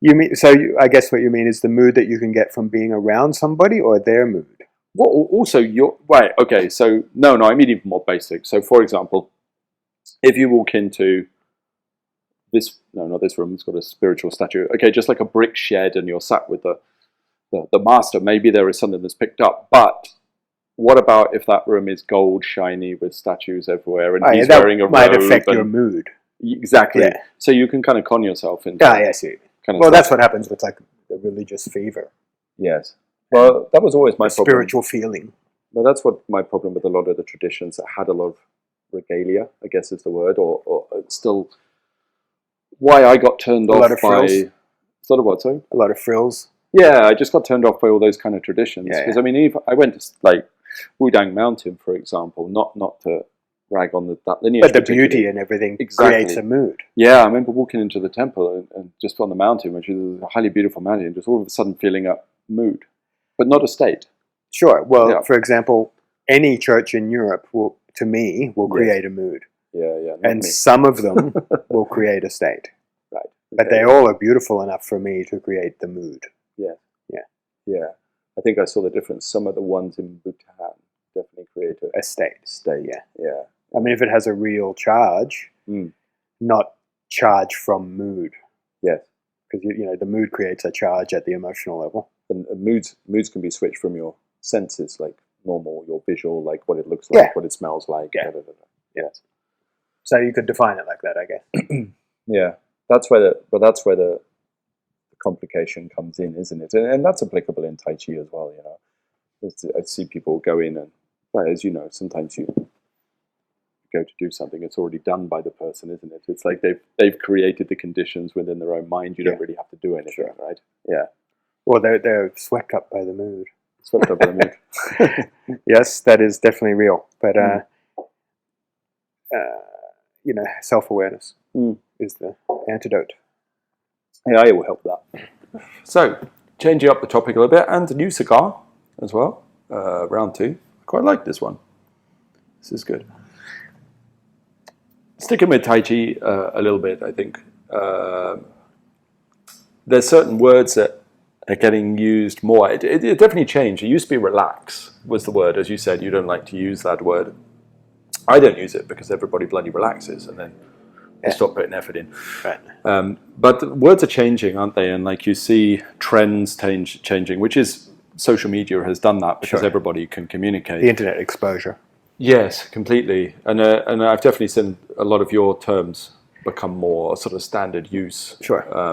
You mean, I guess what you mean is the mood that you can get from being around somebody, or their mood? Well, also, right, okay, so, no, I mean even more basic. So, for example, if you walk into not this room, it's got a spiritual statue. Okay, just like a brick shed, and you're sat with the master, maybe there is something that's picked up. But what about if that room is gold, shiny, with statues everywhere, and he's wearing a robe? That might affect your mood. Exactly. Yeah. So you can kind of con yourself into... I see. Well, that's what happens with, like, the religious fever. Yes. Well, that was always my problem. Spiritual feeling. Well, that's what my problem with a lot of the traditions that had a lot of regalia, I guess is the word, or still... Why I got turned off by... Sort of what, sorry? A lot of frills. Yeah, I just got turned off by all those kind of traditions. Because, I mean, if I went to, like, Wudang Mountain, for example, not to rag on that lineage. But the beauty and everything creates a mood. Yeah, I remember walking into the temple and just on the mountain, which is a highly beautiful mountain, and just all of a sudden feeling a mood, but not a state. Sure. Well, for example, any church in Europe will create a mood. Yeah. And some of them will create a state. Right. Okay. But they all are beautiful enough for me to create the mood. Yeah. I think I saw the difference. Some of the ones in Bhutan definitely create a state. Yeah. I mean, if it has a real charge, not charge from mood. Yes. Because, the mood creates a charge at the emotional level. And moods can be switched from your senses, like normal, your visual, like what it looks like, what it smells like. Yeah. Yes. So you could define it like that, I guess. Yeah. That's where the complication comes in, isn't it? And that's applicable in Tai Chi as well, I see people go in and, well, as you know, sometimes you go to do something, it's already done by the person, isn't it? It's like they've created the conditions within their own mind. You don't really have to do anything, right? Yeah. Well, they're swept up by the mood. Swept up by the mood. Yes, that is definitely real. But, self-awareness is the antidote. Yeah, it will help that. So, changing up the topic a little bit, and a new cigar as well, round 2. I quite like this one. This is good. Sticking with Tai Chi a little bit, I think. There's certain words that are getting used more. It definitely changed. It used to be relax was the word. As you said, you don't like to use that word. I don't use it because everybody bloody relaxes, and then they stop putting effort in. Right. But words are changing, aren't they? And like you see trends changing, which is social media has done that because everybody can communicate. The internet exposure. Yes, completely. And I've definitely seen a lot of your terms become more sort of standard use.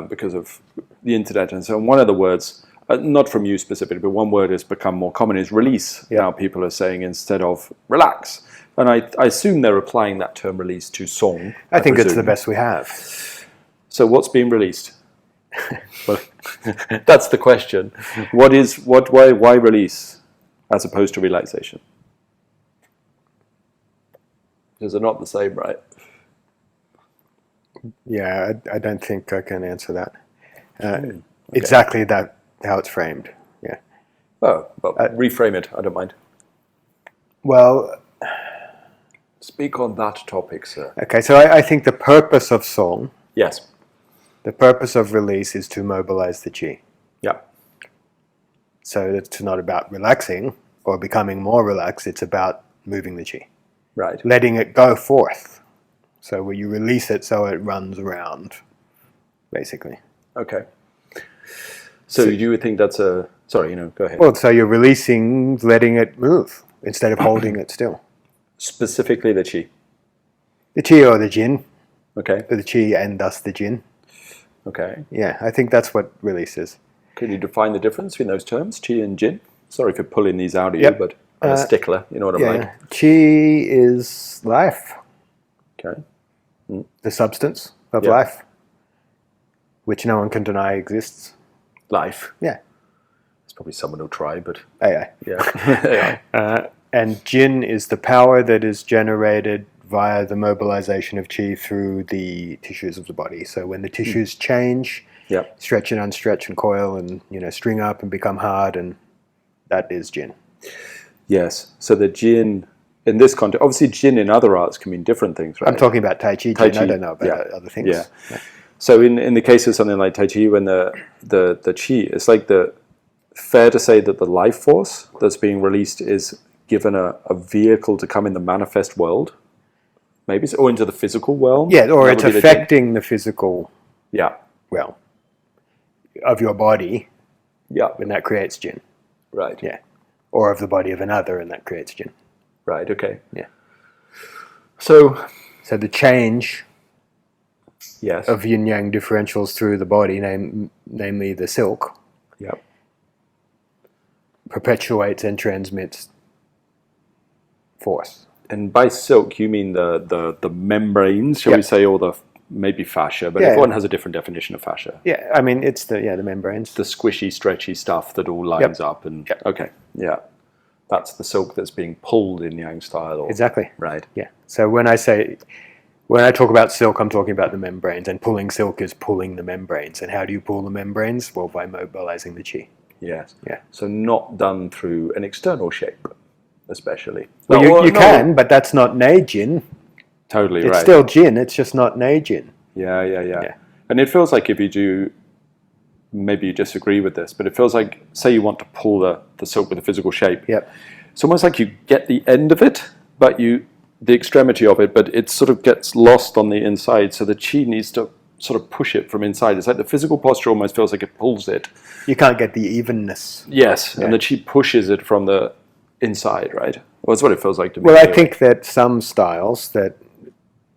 Because of the internet. And so one of the words, not from you specifically, but one word has become more common is release. Now people are saying instead of relax. And I assume they're applying that term release to song. I think it's the best we have. So what's being released? Well, that's the question. Why release as opposed to relaxation? Because they're not the same, right? Yeah, I don't think I can answer that. Exactly how it's framed. Yeah. Oh, well, reframe it. I don't mind. Well, Speak on that topic, sir. okay, so I think the purpose of song, Yes. the purpose of release is to mobilize the chi. Yeah. So it's not about relaxing or becoming more relaxed, it's about moving the chi. Right. Letting it go forth. So where you release it so it runs around, basically. Okay. So you would think that's a... Sorry, go ahead. Well, so you're releasing, letting it move instead of holding it still. Specifically the chi. The chi or the jin. Okay. The chi and thus the jin. Okay. Yeah, I think that's what release is. Can you define the difference between those terms, chi and jin? Sorry for pulling these out of Yep. you, but I'm a stickler. You know what I'm like? Chi is life, Okay. the substance of Yep. life, which no one can deny exists. Life. Yeah. There's probably someone who'll try, but... AI. Yeah. And jin is the power that is generated via the mobilization of chi through the tissues of the body. So when the tissues change, Yep. stretch and unstretch and coil and string up and become hard, and that is jin. Yes. So the jin, in this context, obviously jin in other arts can mean different things, right? I'm talking about Tai Chi. Tai Jin. I Chi, don't know about other things. Yeah. So in the case of something like Tai Chi, when the chi, it's like fair to say that the life force that's being released is given a vehicle to come in the manifest world, maybe, or into the physical world. Yeah, or That it's would be the affecting the physical jin. realm of your body, Yeah. and that creates jin. Right. Yeah. Or of the body of another, and that creates jin. Right. Okay. Yeah. So the change yes. of yin-yang differentials through the body, namely the silk, Yep. perpetuates and transmits force. And by silk, you mean the membranes, shall Yep. we say, or the maybe fascia? But Yeah. everyone has a different definition of fascia. Yeah, I mean it's the membranes. The squishy, stretchy stuff that all lines up and Yep. okay, yeah, that's the silk that's being pulled in yang style. Or, Exactly. Right. Yeah. So when I talk about silk, I'm talking about the membranes, and pulling silk is pulling the membranes. And how do you pull the membranes? Well, by mobilizing the chi. Yes. Yeah. So not done through an external shape, especially. Well, No, you no, can, but that's not nei-jin. Totally It's right. still jin. It's just not nei-jin. Yeah. And it feels like if you do, maybe you disagree with this, but it feels like, say you want to pull the silk with a physical shape. Yep. It's almost like you get the end of it, but the extremity of it, but it sort of gets lost on the inside. So the chi needs to sort of push it from inside. It's like the physical posture almost feels like it pulls it. You can't get the evenness. Yes, Yeah. and the chi pushes it from the inside, right? Well, that's what it feels like to me. Well, I anyway. think that some styles that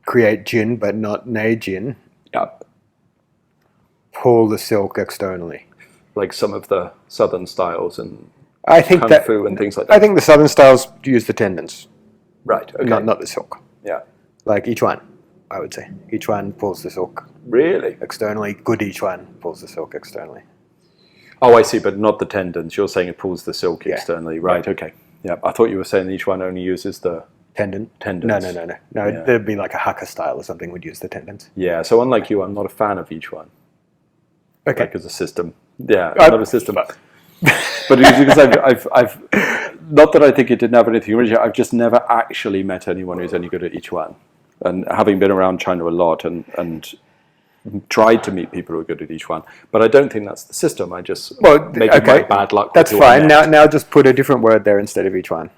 create jin but not nei-jin Yeah, pull the silk externally. like some of the southern styles and I think kung that fu and things like that. I think the southern styles use the tendons, Right. Okay. not the silk. Yeah. Like each one, I would say. Each one pulls the silk Really? externally. Good each one pulls the silk externally. Oh, I see, but not the tendons. You're saying it pulls the silk Yeah. externally, right? Okay. Yeah, I thought you were saying each one only uses the Tendon? tendons. No. Yeah. There'd be like a haka style or something would use the tendons. Yeah. So unlike you, I'm not a fan of each one. Okay. Like as a system. Yeah, not a system. But it's because I've not that I think it didn't have anything original. I've just never actually met anyone who's any good at each one. And having been around China a lot and tried to meet people who are good at each one, but I don't think that's the system. I just maybe my bad luck. That's with who I fine. met. Now just put a different word there instead of each one.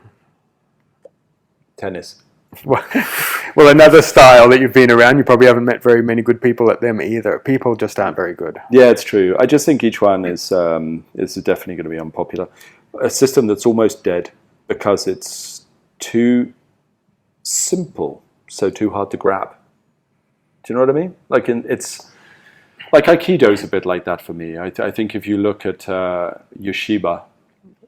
Tennis. Well, another style that you've been around, you probably haven't met very many good people at them either. People just aren't very good. Yeah, it's true. I just think each one is definitely going to be unpopular. A system that's almost dead because it's too simple, so too hard to grab. Do you know what I mean? Like it's like Aikido is a bit like that for me. I think if you look at Yoshiba,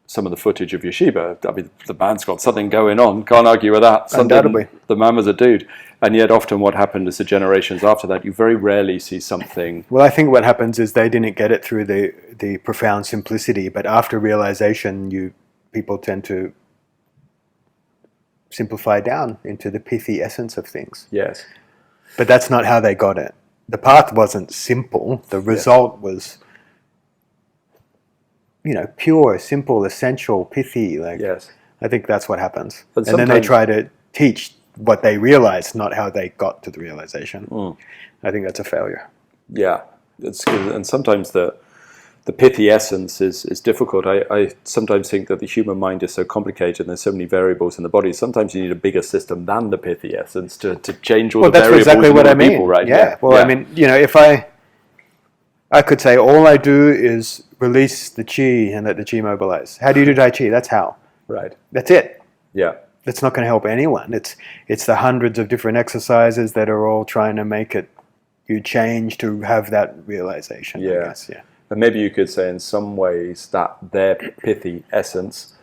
some of the footage of Yoshiba, I mean, the man's got something going on. Can't argue with that. Undoubtedly. The man was a dude. And yet often what happened is the generations after that, you very rarely see something. Well, I think what happens is they didn't get it through the profound simplicity, but after realization, people tend to simplify down into the pithy essence of things. Yes. But that's not how they got it. The path wasn't simple. The result was, pure, simple, essential, pithy. Yes. I think that's what happens. But and then they try to teach what they realize, not how they got to the realization. I think that's a failure. Yeah, and sometimes the pithy essence is difficult. I sometimes think that the human mind is so complicated and there's so many variables in the body. Sometimes you need a bigger system than the pithy essence to change all the variables. Well, that's exactly what I mean. People, right? Yeah. Well, I mean, if I could say all I do is release the chi and let the chi mobilize. How do you do Tai Chi? That's how. Right. That's it. Yeah. That's not going to help anyone. It's the hundreds of different exercises that are all trying to make it you change to have that realization. Yeah. I guess. Yeah. And maybe you could say in some ways that their pithy essence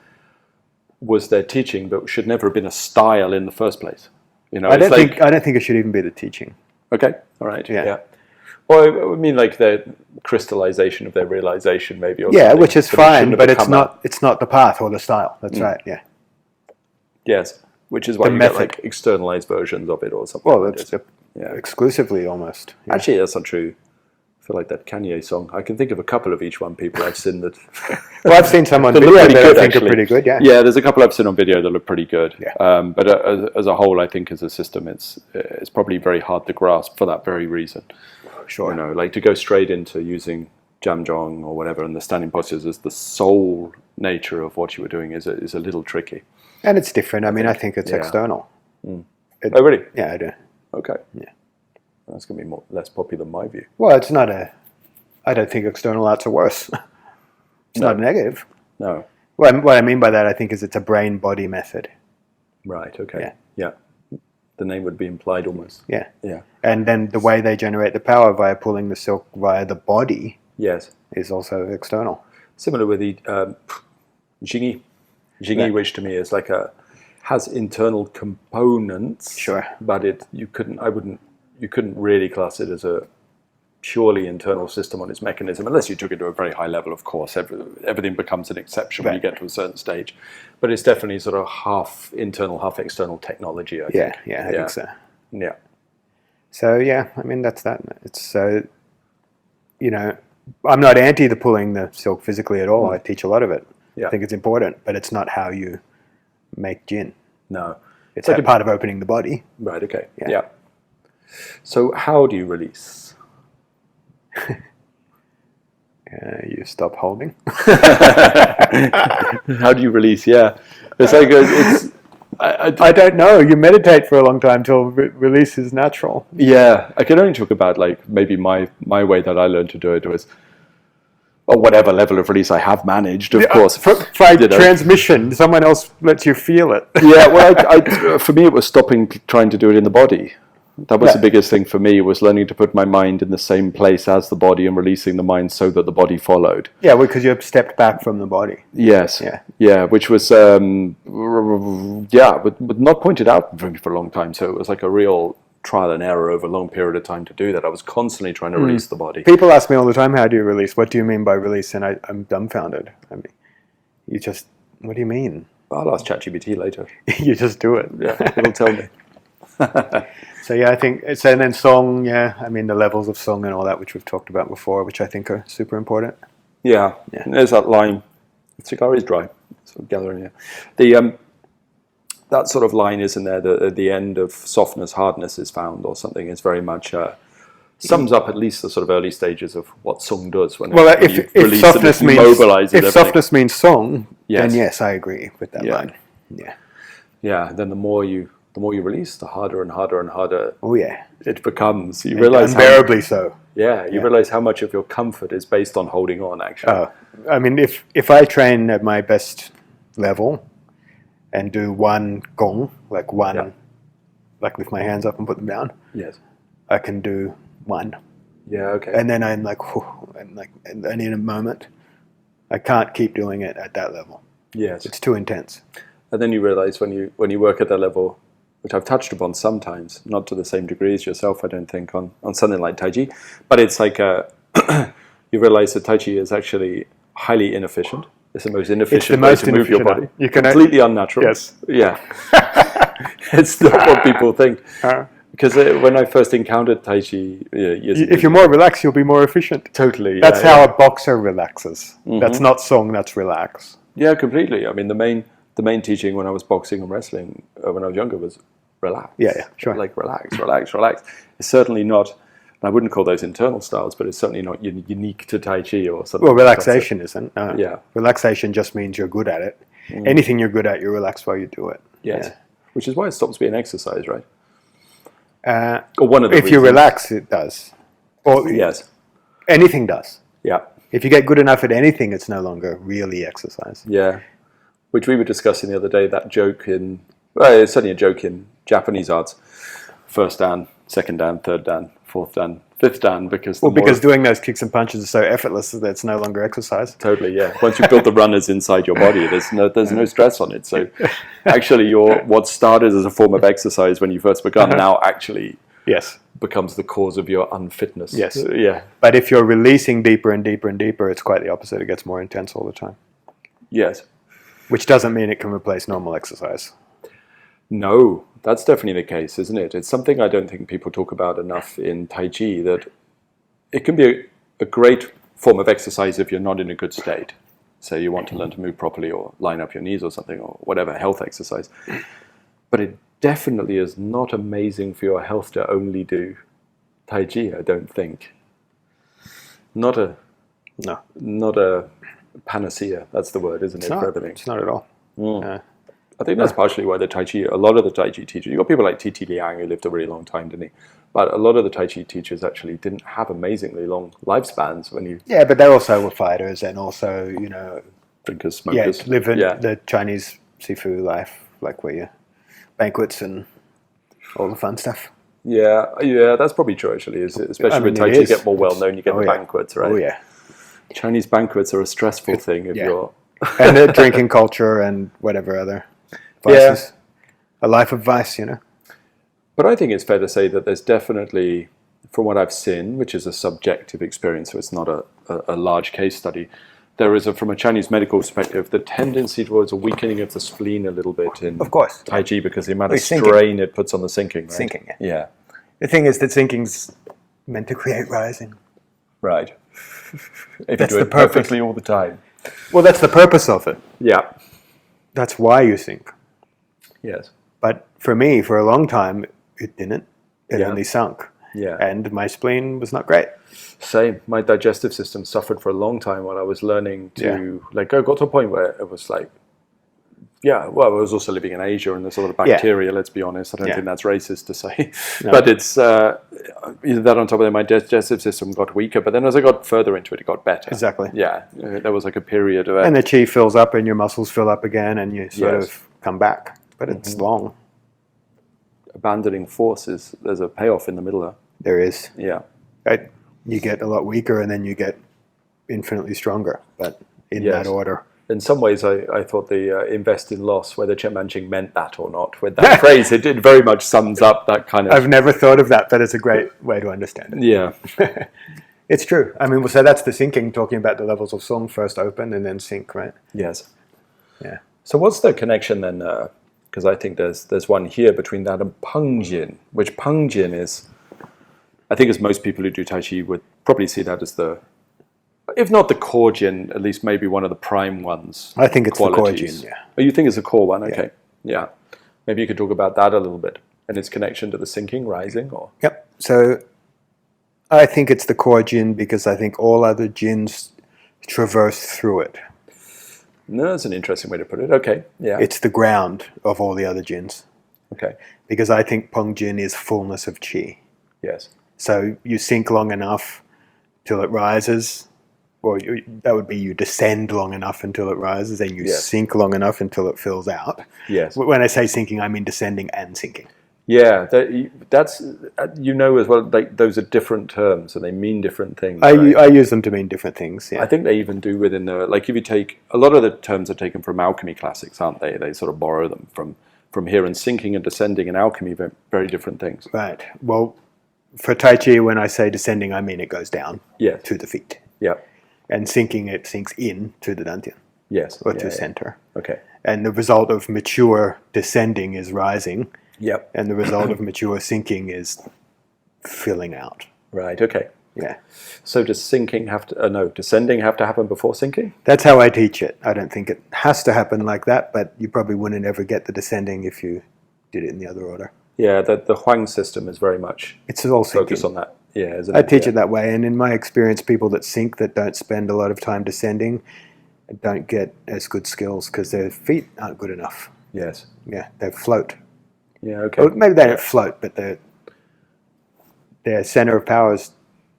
was their teaching, but should never have been a style in the first place. I don't think it should even be the teaching. Okay. All right. Yeah. Well, I mean, like the crystallization of their realization, maybe. Or yeah, which is fine, but it's not not the path or the style. That's right. Yeah. Yes, which is why you get like externalized versions of it or something. Well, it's exclusively almost. Yeah. Actually, that's not true. I feel like that Kanye song. I can think of a couple of each one people I've seen that. Well, I've seen some on video that I think are pretty good. Yeah. Yeah, there's a couple I've seen on video that look pretty good. Yeah. But as a whole, I think as a system, it's probably very hard to grasp for that very reason. Sure. Like to go straight into using Jong or whatever, and the standing postures as the sole nature of what you were doing is a little tricky. And it's different. I mean, I think it's external. Oh, really? Yeah, I do. Okay. Yeah. That's going to be less popular in my view. Well, it's not I don't think external arts are worse. It's not negative. No. Well, what I mean by that, I think, is it's a brain-body method. Right, okay. Yeah. The name would be implied almost. Yeah. Yeah. And then the way they generate the power via pulling the silk via the body is also external. Similar with the Jingi. Jingi, which to me is like has internal components. Sure. But you couldn't really class it as a purely internal system on its mechanism, unless you took it to a very high level, of course. Everything becomes an exception when you get to a certain stage. But it's definitely sort of half internal, half external technology, I think. Yeah, I think so. Yeah. So, yeah, I mean, that's that. It's so, I'm not anti the pulling the silk physically at all. I teach a lot of it. Yeah. I think it's important, but it's not how you make Jin. No. It's like a part of opening the body. Right, okay. Yeah. So how do you release? You stop holding. How do you release? Yeah. It's like I don't know. You meditate for a long time till release is natural. Yeah. I can only talk about like maybe my way that I learned to do it was, or whatever level of release I have managed, of course. By transmission, someone else lets you feel it. Yeah, well, for me, it was stopping trying to do it in the body. That was the biggest thing for me, was learning to put my mind in the same place as the body and releasing the mind so that the body followed. Yeah, because you stepped back from the body. Yes. Yeah, which was, but not pointed out for a long time. So it was like a real trial and error over a long period of time to do that. I was constantly trying to release the body. People ask me all the time, how do you release? What do you mean by release? And I'm dumbfounded. I mean, what do you mean? I'll ask ChatGPT later. You just do it. Yeah, it'll tell me. So yeah, I think it's, and then song, I mean the levels of song and all that, which we've talked about before, which I think are super important. Yeah. There's that line, the cigar is dry, sort of gathering here. That sort of line isn't there, at the end of softness, hardness is found or something. It's very much sums up at least the sort of early stages of what song does. If softness means song, then yes, I agree with that line. Yeah. Then the more you release, the harder and harder and harder. Oh yeah, it becomes. You realize unbearably so. Yeah, you realize how much of your comfort is based on holding on. Actually, I mean, if I train at my best level and do one gong, like lift my hands up and put them down. Yes, I can do one. Yeah, okay. And then I'm like, and in a moment, I can't keep doing it at that level. Yes, it's too intense. And then you realize when you work at that level, which I've touched upon sometimes, not to the same degree as yourself, I don't think, on something like Taiji, but it's like you realize that Taiji is actually highly inefficient. It's the most inefficient way to move your body. Completely unnatural. Yes. Yeah. It's not what people think. Because when I first encountered Taiji, if you're more relaxed, you'll be more efficient. Totally. That's how a boxer relaxes. That's not song, that's relax. Yeah, completely. I mean, the the main teaching when I was boxing and wrestling when I was younger was relax. Yeah, sure. Like relax, relax, relax. It's certainly not, I wouldn't call those internal styles, but it's certainly not unique to Tai Chi or something. Well, relaxation isn't. Yeah. Relaxation just means you're good at it. Anything you're good at, you relax while you do it. Yes. Yeah. Which is why it stops being exercise, right? Or one of the reasons. You relax, it does. Or yes. Anything does. Yeah. If you get good enough at anything, it's no longer really exercise. Yeah. Which we were discussing the other day, that joke it's certainly a joke in Japanese arts. First dan, second dan, third dan, fourth dan, fifth dan, because doing those kicks and punches are so effortless that it's no longer exercise. Totally, yeah. Once you've built the runners inside your body, there's no stress on it. So actually what started as a form of exercise when you first begun now actually becomes the cause of your unfitness. Yes. Yeah. But if you're releasing deeper and deeper and deeper, it's quite the opposite. It gets more intense all the time. Yes. Which doesn't mean it can replace normal exercise. No, that's definitely the case, isn't it? It's something I don't think people talk about enough in Tai Chi, that it can be a great form of exercise if you're not in a good state. Say you want to learn to move properly or line up your knees or something, or whatever, health exercise. But it definitely is not amazing for your health to only do Tai Chi, I don't think. Not a panacea, that's the word, isn't it, for everything? It's not at all. I think that's partially why a lot of the Tai Chi teachers, you've got people like T.T. Liang who lived a really long time, didn't he? But a lot of the Tai Chi teachers actually didn't have amazingly long lifespans when you... Yeah, but they also were fighters and also, drinkers, smokers. Live the Chinese Sifu life, like where you banquets and all the fun stuff. Yeah, that's probably true actually, especially when Tai Chi get more well-known, you get the banquets, right? Oh, yeah. Chinese banquets are a stressful thing if you're... and the drinking culture and whatever other vices. A life of vice, But I think it's fair to say that there's definitely, from what I've seen, which is a subjective experience, so it's not a large case study, there is, from a Chinese medical perspective, the tendency towards a weakening of the spleen a little bit in Tai Chi because the amount of strain it puts on the sinking. Right? Sinking, yeah. The thing is that sinking's meant to create rising. Right. If you do it perfectly all the time. Well, that's the purpose of it. Yeah. That's why you sink. Yes. But for me, for a long time, it didn't. It only sunk. Yeah. And my spleen was not great. Same. My digestive system suffered for a long time while I was learning to let go. Got to a point where it was like, I was also living in Asia and there's a lot of bacteria, let's be honest. I don't think that's racist to say. No. But it's, either that on top of that, my digestive system got weaker. But then as I got further into it, it got better. Exactly. Yeah. There was like a period of... And the chi fills up and your muscles fill up again and you sort of come back. But it's long. Abandoning force there's a payoff in the middle there. There is. Yeah. You get a lot weaker and then you get infinitely stronger, but in that order. In some ways, I thought the invest in loss, whether Chen Manqing meant that or not, with that phrase, it very much sums up that kind of... I've never thought of that, but it's a great way to understand it. Yeah. It's true. I mean, so that's the sinking, talking about the levels of song, first open and then sink, right? Yes. Yeah. So what's the connection then? Because I think there's one here between that and Pong Jin, which Pong Jin is, I think as most people who do Tai Chi would probably see that as the, if not the core Jin, at least maybe one of the prime ones. I think it's qualities. The core Jin, yeah. Oh, you think it's the core one? Okay. Yeah. Maybe you could talk about that a little bit and its connection to the sinking, rising, or... Yep. So I think it's the core Jin because I think all other Jins traverse through it. No, that's an interesting way to put it. Okay, yeah. It's the ground of all the other Jins. Okay. Because I think Pong Jin is fullness of Qi. Yes. So you sink long enough till it rises, or that would be you descend long enough until it rises, and you sink long enough until it fills out. Yes. When I say sinking, I mean descending and sinking. Yeah, that's, as well, like, those are different terms and they mean different things. I use them to mean different things, yeah. I think they even do within the, like if you take, a lot of the terms are taken from alchemy classics, aren't they? They sort of borrow them from here, and sinking and descending in alchemy, very, very different things. Right. Well, for Tai Chi, when I say descending, I mean it goes down to the feet. Yeah. And sinking, it sinks in to the dantian. Yes. Or to center. Okay. And the result of mature descending is rising. Yep. And the result of mature sinking is filling out. Right, okay. Yeah. So does sinking have to? No, descending have to happen before sinking? That's how I teach it. I don't think it has to happen like that, but you probably wouldn't ever get the descending if you did it in the other order. Yeah, the Huang system is very much It's all focused sinking. on that. Yeah, isn't I it? teach Yeah. it that way, and in my experience, people that sink that don't spend a lot of time descending don't get as good skills because their feet aren't good enough. Yes. Yeah, they float. Yeah. Okay. Or maybe they don't float, but their center of power is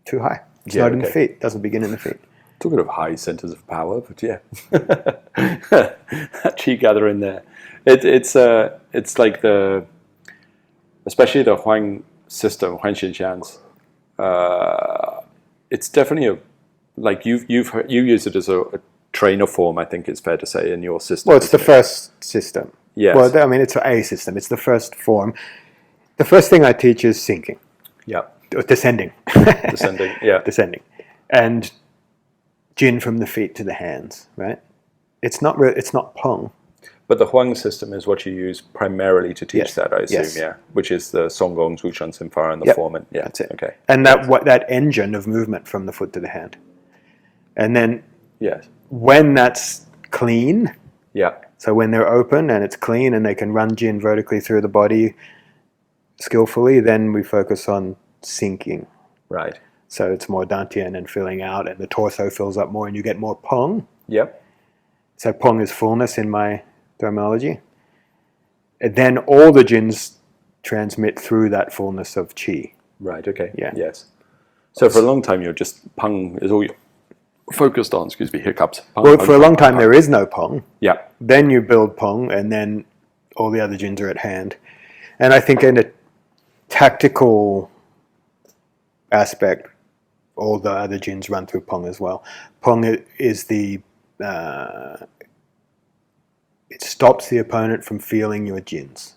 too high. It's Yeah, not in the okay. feet. It doesn't begin in the feet. Talking of high centers of power, but yeah, chi gathering there. It's like especially the Huang system, Huang Xinxians. It's definitely like you use it as a trainer form. I think it's fair to say in your system. Well, it's the isn't it? first system. Yes. Well, I mean, it's a system. It's the first form. The first thing I teach is sinking. Yeah. Descending. Descending. Yeah. Descending. And Jin from the feet to the hands, right? It's not Pong. But the Huang system is what you use primarily to teach Yes. that, I assume, Yes. yeah. Which is the Song Gong, Zhu Shan Sin Fa, and the Yep. formant. Yeah. That's it. Okay. And that engine of movement from the foot to the hand. And then Yes. when that's clean, Yeah. so when they're open and it's clean and they can run Jin vertically through the body skillfully, then we focus on sinking. Right. So it's more dantian and filling out, and the torso fills up more, and you get more Pong. Yep. So Pong is fullness in my terminology. And then all the Jins transmit through that fullness of Qi. Right. Okay. Yeah. Yes. So for a long time, you're just Pong is all you're focused on. Excuse me, hiccups. Pong, Well, Pong, for a Pong, long Pong, time, Pong. there is no Pong. Yeah. Then you build Pong, and then all the other Jins are at hand. And I think in a tactical aspect, all the other Jins run through Pong as well. Pong is it stops the opponent from feeling your Jins.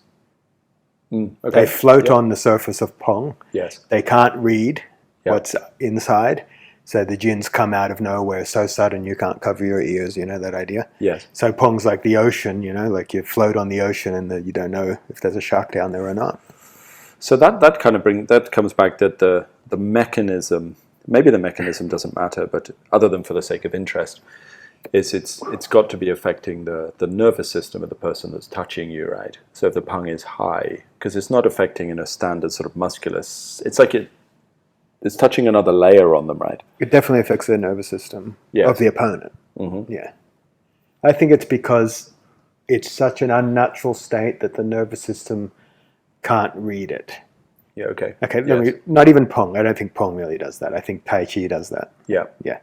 Okay. They float Yep. on the surface of Pong. Yes. They can't read Yep. what's inside. So the Jins come out of nowhere so sudden you can't cover your ears, you know that idea? Yes. So Pong's like the ocean, like you float on the ocean and you don't know if there's a shark down there or not. So that kind of that comes back that the mechanism, maybe the mechanism doesn't matter, but other than for the sake of interest, it's got to be affecting the nervous system of the person that's touching you, right? So if the Pong is high, because it's not affecting in a standard sort of muscular, it's like it's touching another layer on them, right? It definitely affects the nervous system Yes. of the opponent. Mm-hmm. Yeah. I think it's because it's such an unnatural state that the nervous system can't read it. Yeah. Okay. Okay, Yes. not even Pong. I don't think Pong really does that. I think Tai Chi does that. Yeah. Yeah.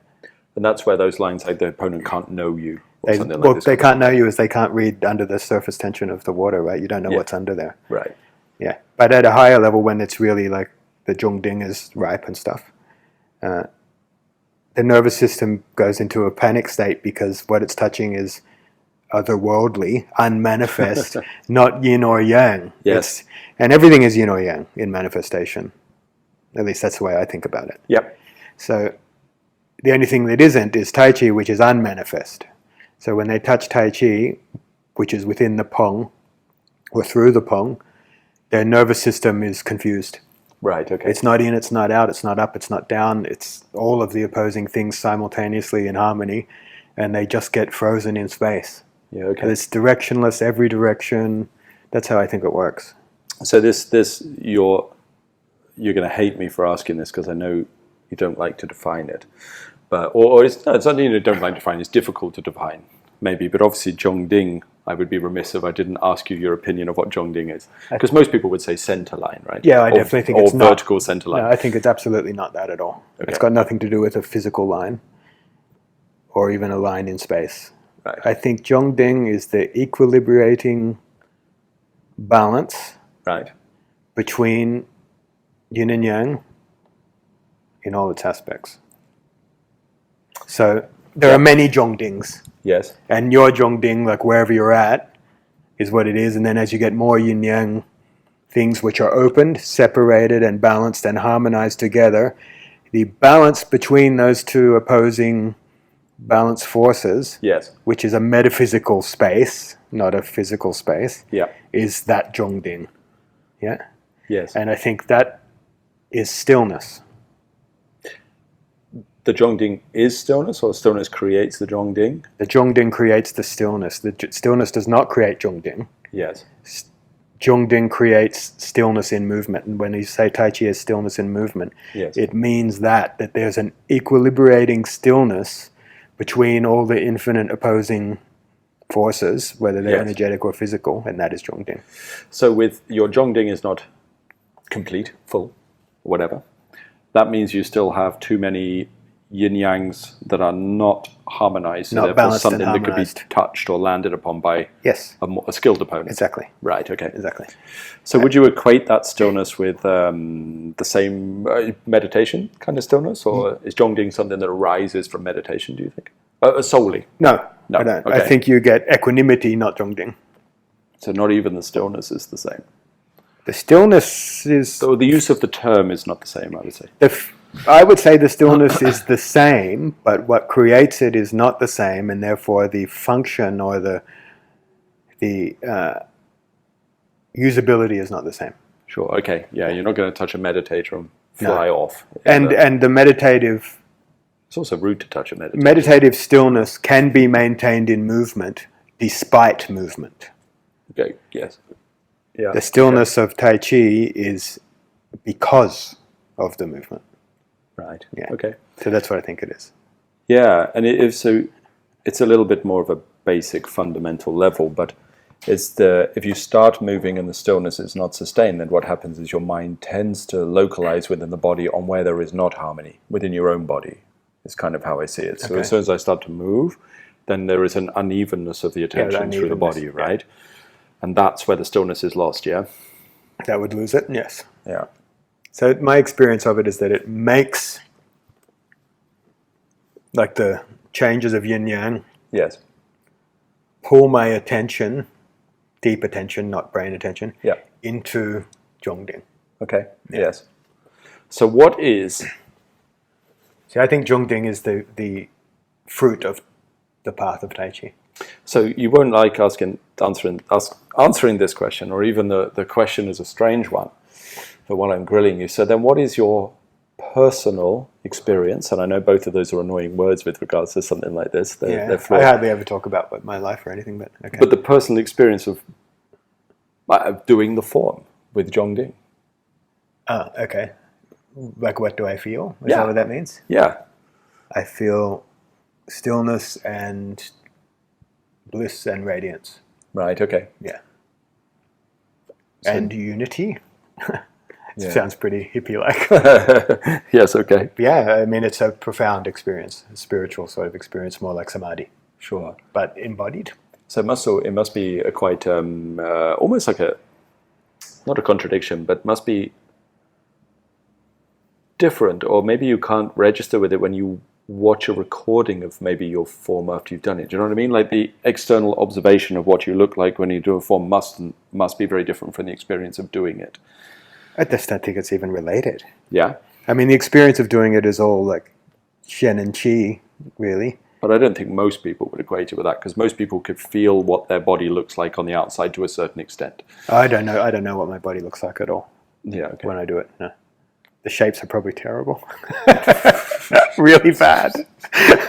And that's where those lines like the opponent can't know you or something like Well, this. they can't know you as they can't read under the surface tension of the water, right? You don't know Yeah. what's under there. Right. Yeah. But at a higher level, when it's really like the Jong Ding is ripe and stuff, the nervous system goes into a panic state because what it's touching is otherworldly, unmanifest, not yin or yang. Yes. And everything is yin or yang in manifestation. At least that's the way I think about it. Yep. So the only thing that isn't is Tai Chi, which is unmanifest. So when they touch Tai Chi, which is within the Pong or through the Pong, their nervous system is confused. Right. Okay. It's not in, it's not out, it's not up, it's not down. It's all of the opposing things simultaneously in harmony, and they just get frozen in space. Yeah. Okay. And it's directionless, every direction. That's how I think it works. So you're going to hate me for asking this because I know you don't like to define it, but or it's not that you don't like to define. It's difficult to define, maybe. But obviously, Zhongding, I would be remiss if I didn't ask you your opinion of what Zhongding is, because most people would say center line, right? Yeah, I definitely think it's or not. vertical center line. No, I think it's absolutely not that at all. Okay. It's got nothing to do with a physical line or even a line in space. Right. I think Zhongding is the equilibrating balance Right. between yin and yang in all its aspects. So there are many Zhongdings, Yes. and your Zhongding, like wherever you're at, is what it is. And then as you get more yin yang things which are opened, separated, and balanced and harmonized together, the balance between those two opposing balance forces, Yes. which is a metaphysical space, not a physical space, Yeah. is that Zhongding. Yeah? Yes. And I think that is stillness. the Zhongding is stillness, or stillness creates the Zhongding? The Zhongding creates the stillness. The stillness does not create Zhongding. Yes. Zhongding creates stillness in movement. And when you say Tai Chi is stillness in movement, Yes. it means that there's an equilibrating stillness between all the infinite opposing forces, whether they're Yes. energetic or physical, and that is Zhongding. So with your Zhongding is not complete, full, whatever. That means you still have too many yin-yangs that are not harmonized, so Not therefore balanced and something that could be harmonized. touched or landed upon by Yes, a skilled opponent. exactly. Right, okay. Exactly. So would you equate that stillness with the same meditation kind of stillness, or is Zhongding something that arises from meditation, do you think? Solely? No, No, I don't. okay. I think you get equanimity, not Zhongding. So not even the stillness is the same. The stillness is... So the use of the term is not the same, I would say. I would say the stillness is the same, but what creates it is not the same, and therefore the function or the usability is not the same. Sure, okay. Yeah, you're not going to touch a meditator and fly off. And the meditative It's also rude to touch a meditator. meditative stillness can be maintained in movement despite movement. Okay, yes. Yeah. The stillness of Tai Chi is because of the movement. Right. Yeah. Okay. So that's what I think it is. Yeah, and it's a little bit more of a basic fundamental level, but if you start moving and the stillness is not sustained, then what happens is your mind tends to localize within the body on where there is not harmony within your own body. It's kind of how I see it. So as soon as I start to move, then there is an unevenness of the attention through the body, right? And that's where the stillness is lost, yeah? That would lose it, yes. Yeah. So my experience of it is that it makes, like the changes of yin-yang, Yes. pull my attention, deep attention, not brain attention, Yeah. into Zhongding. Okay. Yes. So what is... See, I think Zhongding is the fruit of the path of Tai Chi. So you won't like answering this question, or even the question is a strange one, for what I'm grilling you. So then what is your personal experience? And I know both of those are annoying words with regards to something like this. They're flawed. I hardly ever talk about my life or anything, but okay. But the personal experience of doing the form with Zhongding. Ah, okay. Like, what do I feel? Is that what that means? Yeah. I feel stillness and bliss and radiance. Right, okay. Yeah. So, and unity. Yeah. Sounds pretty hippie-like. Yes, okay. Yeah, I mean, it's a profound experience, a spiritual sort of experience, more like samadhi, Sure. but embodied. So it must be a quite, almost like not a contradiction, but must be different, or maybe you can't register with it when you watch a recording of maybe your form after you've done it. Do you know what I mean? Like the external observation of what you look like when you do a form must be very different from the experience of doing it. I just don't think it's even related. Yeah. I mean, the experience of doing it is all like Shen and Qi, really. But I don't think most people would equate it with that, because most people could feel what their body looks like on the outside to a certain extent. I don't know. I don't know what my body looks like at all Yeah, okay. when I do it. No. The shapes are probably terrible. Really bad.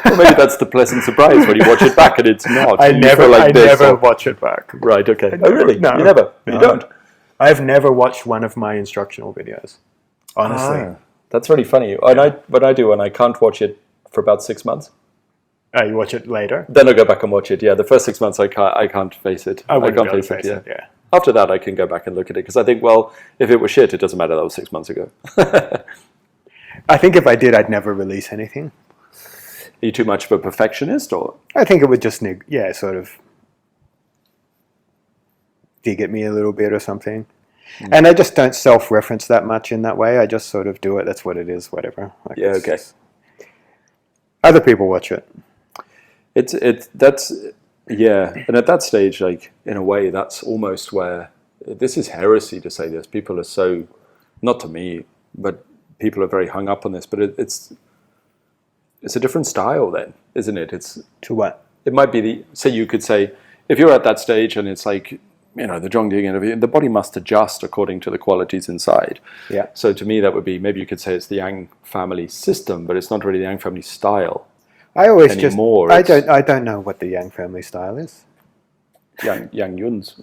Well, maybe that's the pleasant surprise when you watch it back and it's not. I You never, feel like I this, never or- watch it back. Right, okay. I Oh, really? No. You never? No. You don't? I've never watched one of my instructional videos. Honestly. Ah, that's really funny. What I do when I can't watch it for about 6 months, Oh, you watch it later? then I go back and watch it. Yeah, the first 6 months I can't face it. I wouldn't can't be able to face face it, yeah. After that, I can go back and look at it, because I think, well, if it was shit, it doesn't matter. That was 6 months ago. I think if I did, I'd never release anything. Are you too much of a perfectionist, or? I think it would just, sort of dig at me a little bit or something. And I just don't self-reference that much in that way. I just sort of do it. That's what it is, whatever. Like, Yeah, okay. Other people watch it. Yeah, and at that stage, like, in a way, that's almost where, this is heresy to say this. People are so, not to me, but people are very hung up on this, but it's a different style then, isn't it? To what? It might be so you could say, if you're at that stage and it's like, the Zhongding and everything, the body must adjust according to the qualities inside. Yeah. So to me, that would be, maybe you could say it's the Yang family system, but it's not really the Yang family style. I always anymore. I don't know what the Yang family style is. Yang Jun's,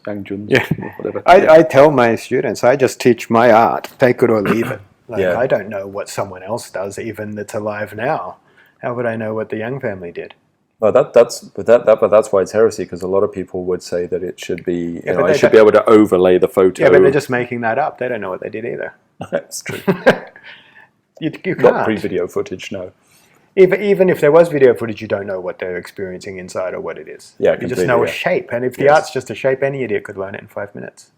Yeah. whatever. I tell my students, I just teach my art, take it or leave it. Like, Yeah. I don't know what someone else does, even that's alive now. How would I know what the Yang family did? Well, that's why it's heresy, because a lot of people would say that it should be, Yeah, but I should be able to overlay the photo. Yeah, but they're just making that up. They don't know what they did either. That's true. You can't. Not pre-video footage, no. Even if there was video footage, you don't know what they're experiencing inside or what it is. Yeah, you just know a yeah. shape. And if the Yes. art's just a shape, any idiot could learn it in 5 minutes.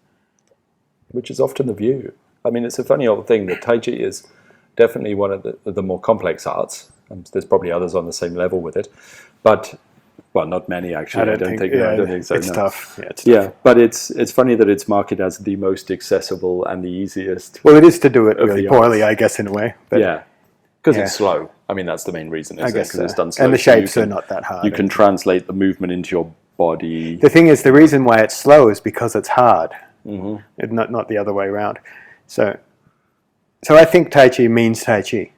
Which is often the view. I mean, it's a funny old thing that Taiji is definitely one of the more complex arts. And there's probably others on the same level with it. But, well, not many actually. I don't think so. It's no. tough. Yeah, it's tough. Yeah, but it's funny that it's marketed as the most accessible and the easiest. Well, it is to do it Of really the poorly, arts. I guess, in a way. But Yeah, because Yeah. it's slow. I mean, that's the main reason, I isn't it? guess 'Cause so. it's done slow. And the so shapes are not that hard. You can translate the movement into your body. The thing is, the reason why it's slow is because it's hard. Hmm. Not the other way around. So I think Tai Chi means Tai Chi,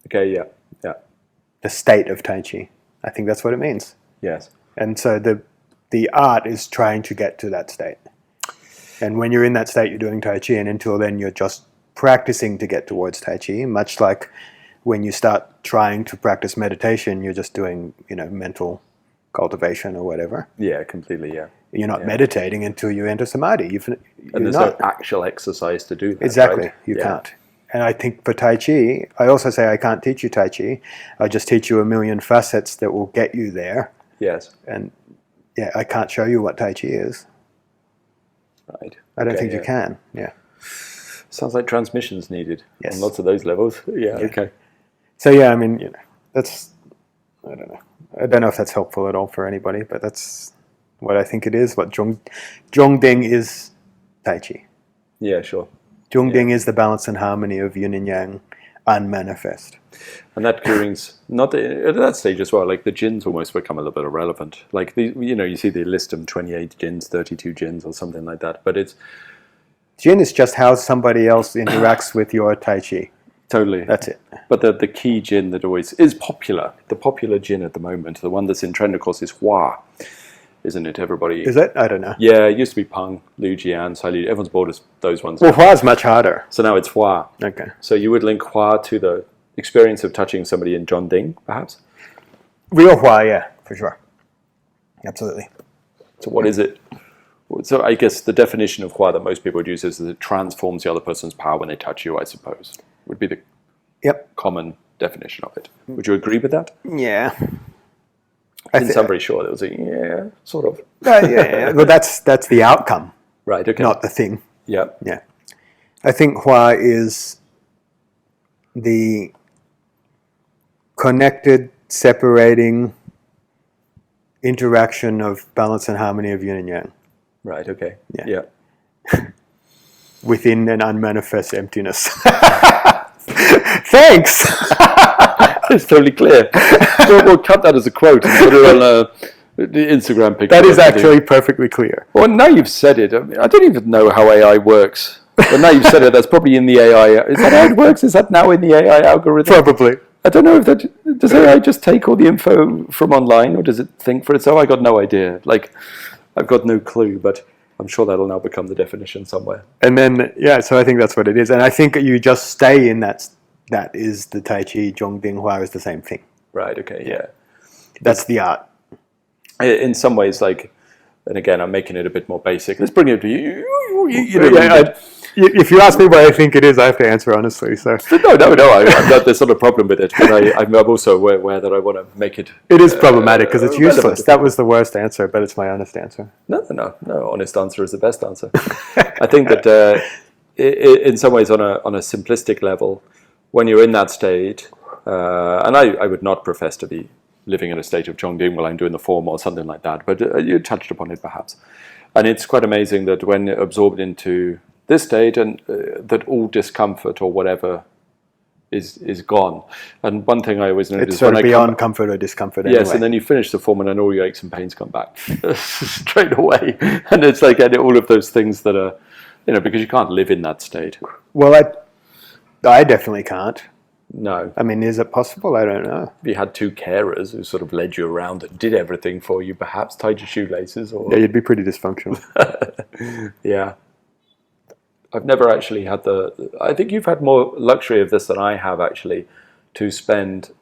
Okay, yeah, the state of Tai Chi. I think that's what it means. yes. And so the art is trying to get to that state. And when you're in that state, you're doing Tai Chi, and until then, you're just practicing to get towards Tai Chi, much like when you start trying to practice meditation, you're just doing, mental cultivation or whatever. Yeah, completely, yeah. You're not Yeah. meditating until you enter samadhi. You're And there's not. no actual exercise to do that. Exactly, right? you Yeah. can't. And I think for Tai Chi, I also say I can't teach you Tai Chi. I'll just teach you a million facets that will get you there. Yes, And yeah, I can't show you what Tai Chi is. right. I don't Okay, think you yeah. can. Yeah. Sounds like transmission's needed Yes. on lots of those levels. Yeah, Yeah. okay. So yeah, I mean, that's, I don't know. I don't know if that's helpful at all for anybody, but that's what I think it is. What Zhongding is Tai Chi. Yeah, sure. Zhongding is the balance and harmony of yin and yang unmanifest. And that curing's not at that stage as well. Like the jins almost become a little bit irrelevant. Like you see they list them 28 jins, 32 jins, or something like that. But it's Jin is just how somebody else interacts with your Tai Chi. totally. That's it. But the key jin that always is popular, the popular jin at the moment, the one that's in trend, of course, is Hua, isn't it? Everybody. Is it? I don't know. Yeah, it used to be Peng, Lu Jian, Sai Lu. Everyone's bought those ones. Well, Hua is much harder. So now it's Hua. Okay. So you would link Hua to the experience of touching somebody in Zhongding, perhaps? Real Hua, yeah, for sure. Absolutely. So what is it? So I guess the definition of Hua that most people would use is that it transforms the other person's power when they touch you, I suppose. Would be the Yep. common definition of it. Would you agree with that? Yeah. I didn't sound very sure. There was a, yeah, sort of. Yeah. Well, that's the outcome, Right, okay. not the thing. Yeah. Yeah. I think Hua is the connected, separating interaction of balance and harmony of yin and yang Right, okay. Yeah. Yeah. within an unmanifest emptiness. Thanks! It's totally clear. We'll cut that as a quote and put it on the Instagram picture. That is actually perfectly clear. Well, now you've said it. I don't even know how AI works. But now you've said it, that's probably in the AI. Is that how it works? Is that now in the AI algorithm? Probably. I don't know if that... Does AI just take all the info from online, or does it think for itself? I got no idea. Like, I've got no clue, but I'm sure that'll now become the definition somewhere. And then, yeah, so I think that's what it is. And I think you just stay in that is the Tai Chi, Zhongding Hua is the same thing. Right, okay, yeah. That's the art. In some ways, like, and again, I'm making it a bit more basic. Let's bring it to you. If you ask me what I think it is, I have to answer honestly. So No, I'm not, there's not a problem with it. But I'm also aware that I want to make it... it is problematic because it's relevant useless. to That was the worst answer, but it's my honest answer. No. Honest answer is the best answer. I think that in some ways, on a simplistic level, when you're in that state, and I would not profess to be living in a state of Zhongding while I'm doing the form or something like that, but you touched upon it perhaps. And it's quite amazing that when absorbed into this state, and that all discomfort or whatever is gone. And one thing I always notice It's sort of beyond comfort or discomfort. Yes, anyway. and then you finish the form, and then all your aches and pains come back straight away. And it's like all of those things that are, because you can't live in that state. Well, I definitely can't. No. I mean, is it possible? I don't know. If you had two carers who sort of led you around and did everything for you, perhaps tied your shoelaces, or Yeah, you'd be pretty dysfunctional. yeah. I've never actually had I think you've had more luxury of this than I have, actually, to spend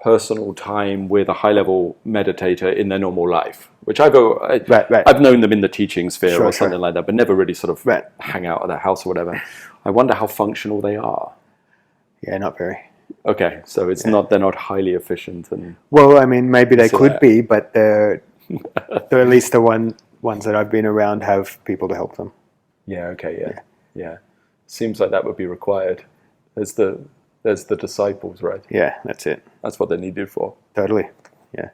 personal time with a high-level meditator in their normal life, which I've known them in the teaching sphere or something like that, but never really sort of hang out at their house or whatever. I wonder how functional they are. Yeah, not very. Okay, so they're not highly efficient. Well, I mean, maybe they could be, but they're at least the ones that I've been around have people to help them. Yeah. Okay. Yeah. Seems like that would be required. There's the disciples, right? Yeah, that's it. That's what they're needed for. Totally. Yeah,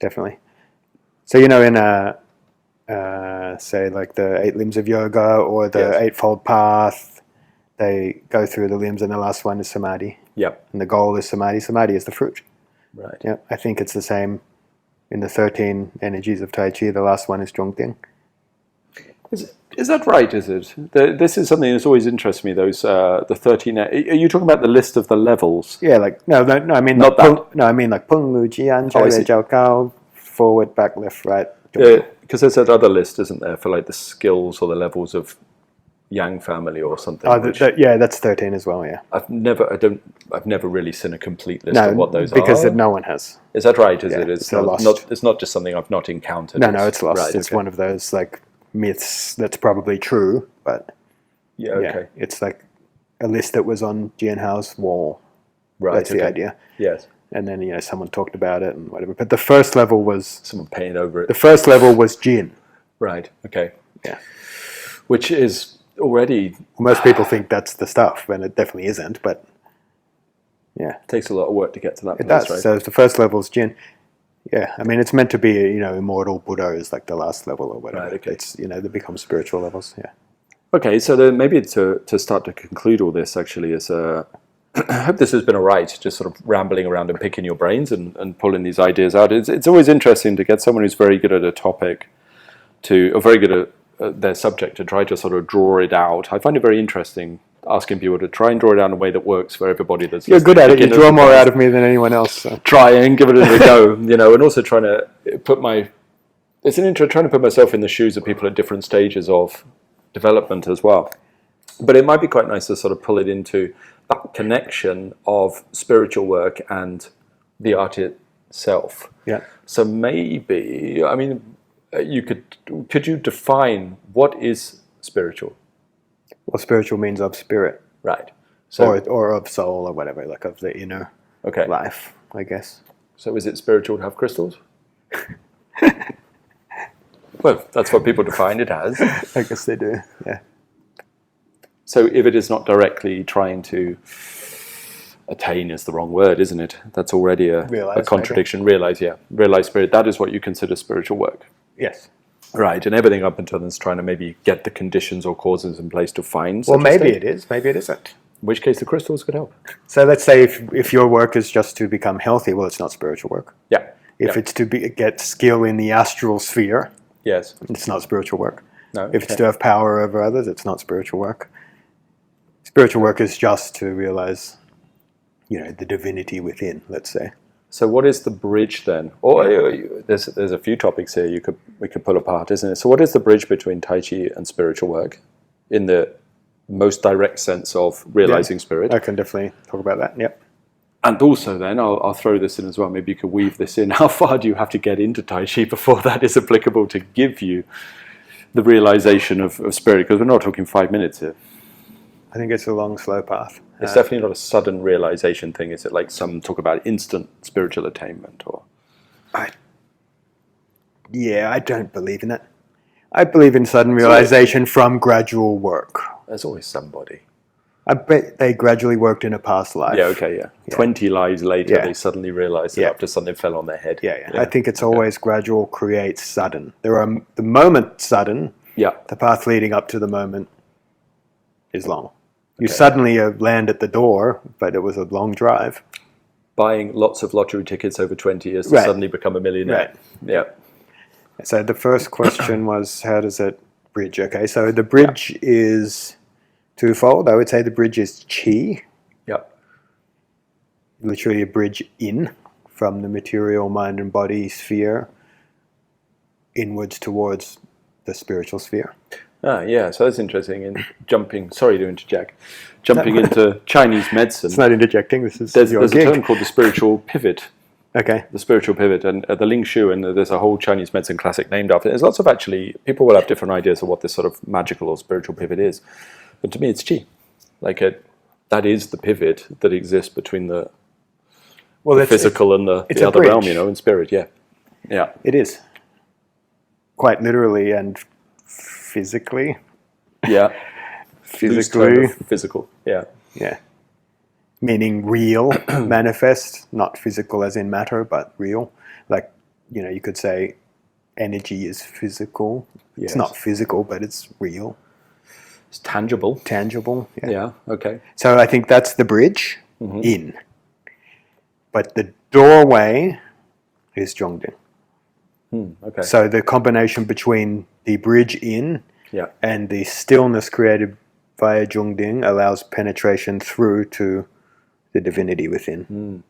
definitely. So in say like the 8 limbs of yoga or the Eightfold Path, they go through the limbs, and the last one is samadhi. Yep. And the goal is samadhi. Samadhi is the fruit. Right. Yeah, I think it's the same in the 13 energies of Tai Chi. The last one is Zhong. Is that right? Is it? This is something that's always interested me. Those the 13. Are you talking about the list of the levels? Yeah, like no. I mean not like, that. No, I mean like Peng Lu Jian Zhou Jiao Gao, forward, back, left, right. Because there's that other list, isn't there, for like the skills or the levels of Yang family or something? Yeah, that's 13 as well. Yeah. I've never really seen a complete list of what those because are. no one has. Is that right? Is it? It's lost. It's not just something I've not encountered. No, it's lost. Right, it's one of those like myths that's probably true, but it's like a list that was on Jian Hao's wall. Right. That's the idea. Yes. And then someone talked about it and whatever. But the first level was someone painted over it. The first level was Jin. Right. Okay. Yeah. Which is already most people think that's the stuff, and it definitely isn't. But yeah, it takes a lot of work to get to that place, does. right? So the first level is Jin. Yeah, I mean it's meant to be immortal Buddha is like the last level or whatever. Right, okay. It's they become spiritual levels. Yeah. Okay, so then maybe to start to conclude all this actually is I hope this has been all right, just sort of rambling around and picking your brains and pulling these ideas out. It's always interesting to get someone who's very good at a topic or very good at their subject to try to sort of draw it out. I find it very interesting asking people to try and draw it out in a way that works for everybody that's You're good at it. You draw more out of me than anyone else. So. Try and give it a go, and also trying to trying to put myself in the shoes of people at different stages of development as well. But it might be quite nice to sort of pull it into that connection of spiritual work and the art itself. Yeah. So maybe, I mean, could you define what is spiritual? Well, spiritual means of spirit. Right. So, or of soul or whatever, like of the inner life, I guess. So is it spiritual to have crystals? Well, that's what people define it as. I guess they do, yeah. So if it is not directly trying to attain is the wrong word, isn't it? That's already a contradiction. Maybe. Realize spirit. That is what you consider spiritual work. Yes. Right, and everything up until then is trying to maybe get the conditions or causes in place to find. Well, maybe it is. Maybe it isn't. In which case, the crystals could help. So let's say if your work is just to become healthy, well, it's not spiritual work. Yeah. If it's to get skill in the astral sphere, yes, it's not spiritual work. No. If it's to have power over others, it's not spiritual work. Spiritual work is just to realize, the divinity within. Let's say. So what is the bridge then? Or there's a few topics here we could pull apart, isn't it? So what is the bridge between Tai Chi and spiritual work in the most direct sense of realizing spirit? I can definitely talk about that, yep. And also then, I'll throw this in as well, maybe you could weave this in. How far do you have to get into Tai Chi before that is applicable to give you the realization of spirit? Because we're not talking 5 minutes here. I think it's a long, slow path. It's definitely not a sudden realization thing. Is it like some talk about instant spiritual attainment? Or I don't believe in that. I believe in sudden realization from gradual work. There's always somebody. I bet they gradually worked in a past life. Yeah, okay, yeah. 20 lives later, they suddenly realized that after something fell on their head. Yeah. I think it's always gradual creates sudden. There are the moment sudden. Yeah. The path leading up to the moment is long. You suddenly land at the door, but it was a long drive. Buying lots of lottery tickets over 20 years to Right. suddenly become a millionaire. Right. Yeah. So the first question was, how does it bridge? Okay, so the bridge is twofold. I would say the bridge is chi, Yeah. literally a bridge in from the material mind and body sphere inwards towards the spiritual sphere. Ah, yeah. So that's interesting. And jumping, sorry to interject, jumping into Chinese medicine. It's not interjecting. This is There's your a gig. term called the spiritual pivot. Okay. The spiritual pivot, and the Ling Shu, and there's a whole Chinese medicine classic named after it. There's lots of people will have different ideas of what this sort of magical or spiritual pivot is. But to me, it's chi. That is the pivot that exists between the physical and the other realm, in spirit. Yeah. Yeah. It is. Quite literally and physically. Yeah. Physically. Physical. Yeah. Yeah. Meaning real, manifest, not physical as in matter, but real. Like, you could say energy is physical. Yes. It's not physical, but it's real. It's tangible. Tangible. Yeah. Okay. So I think that's the bridge in. But the doorway is Zhongding. Okay. So the combination between the bridge in and the stillness created via Zhongding allows penetration through to the divinity within.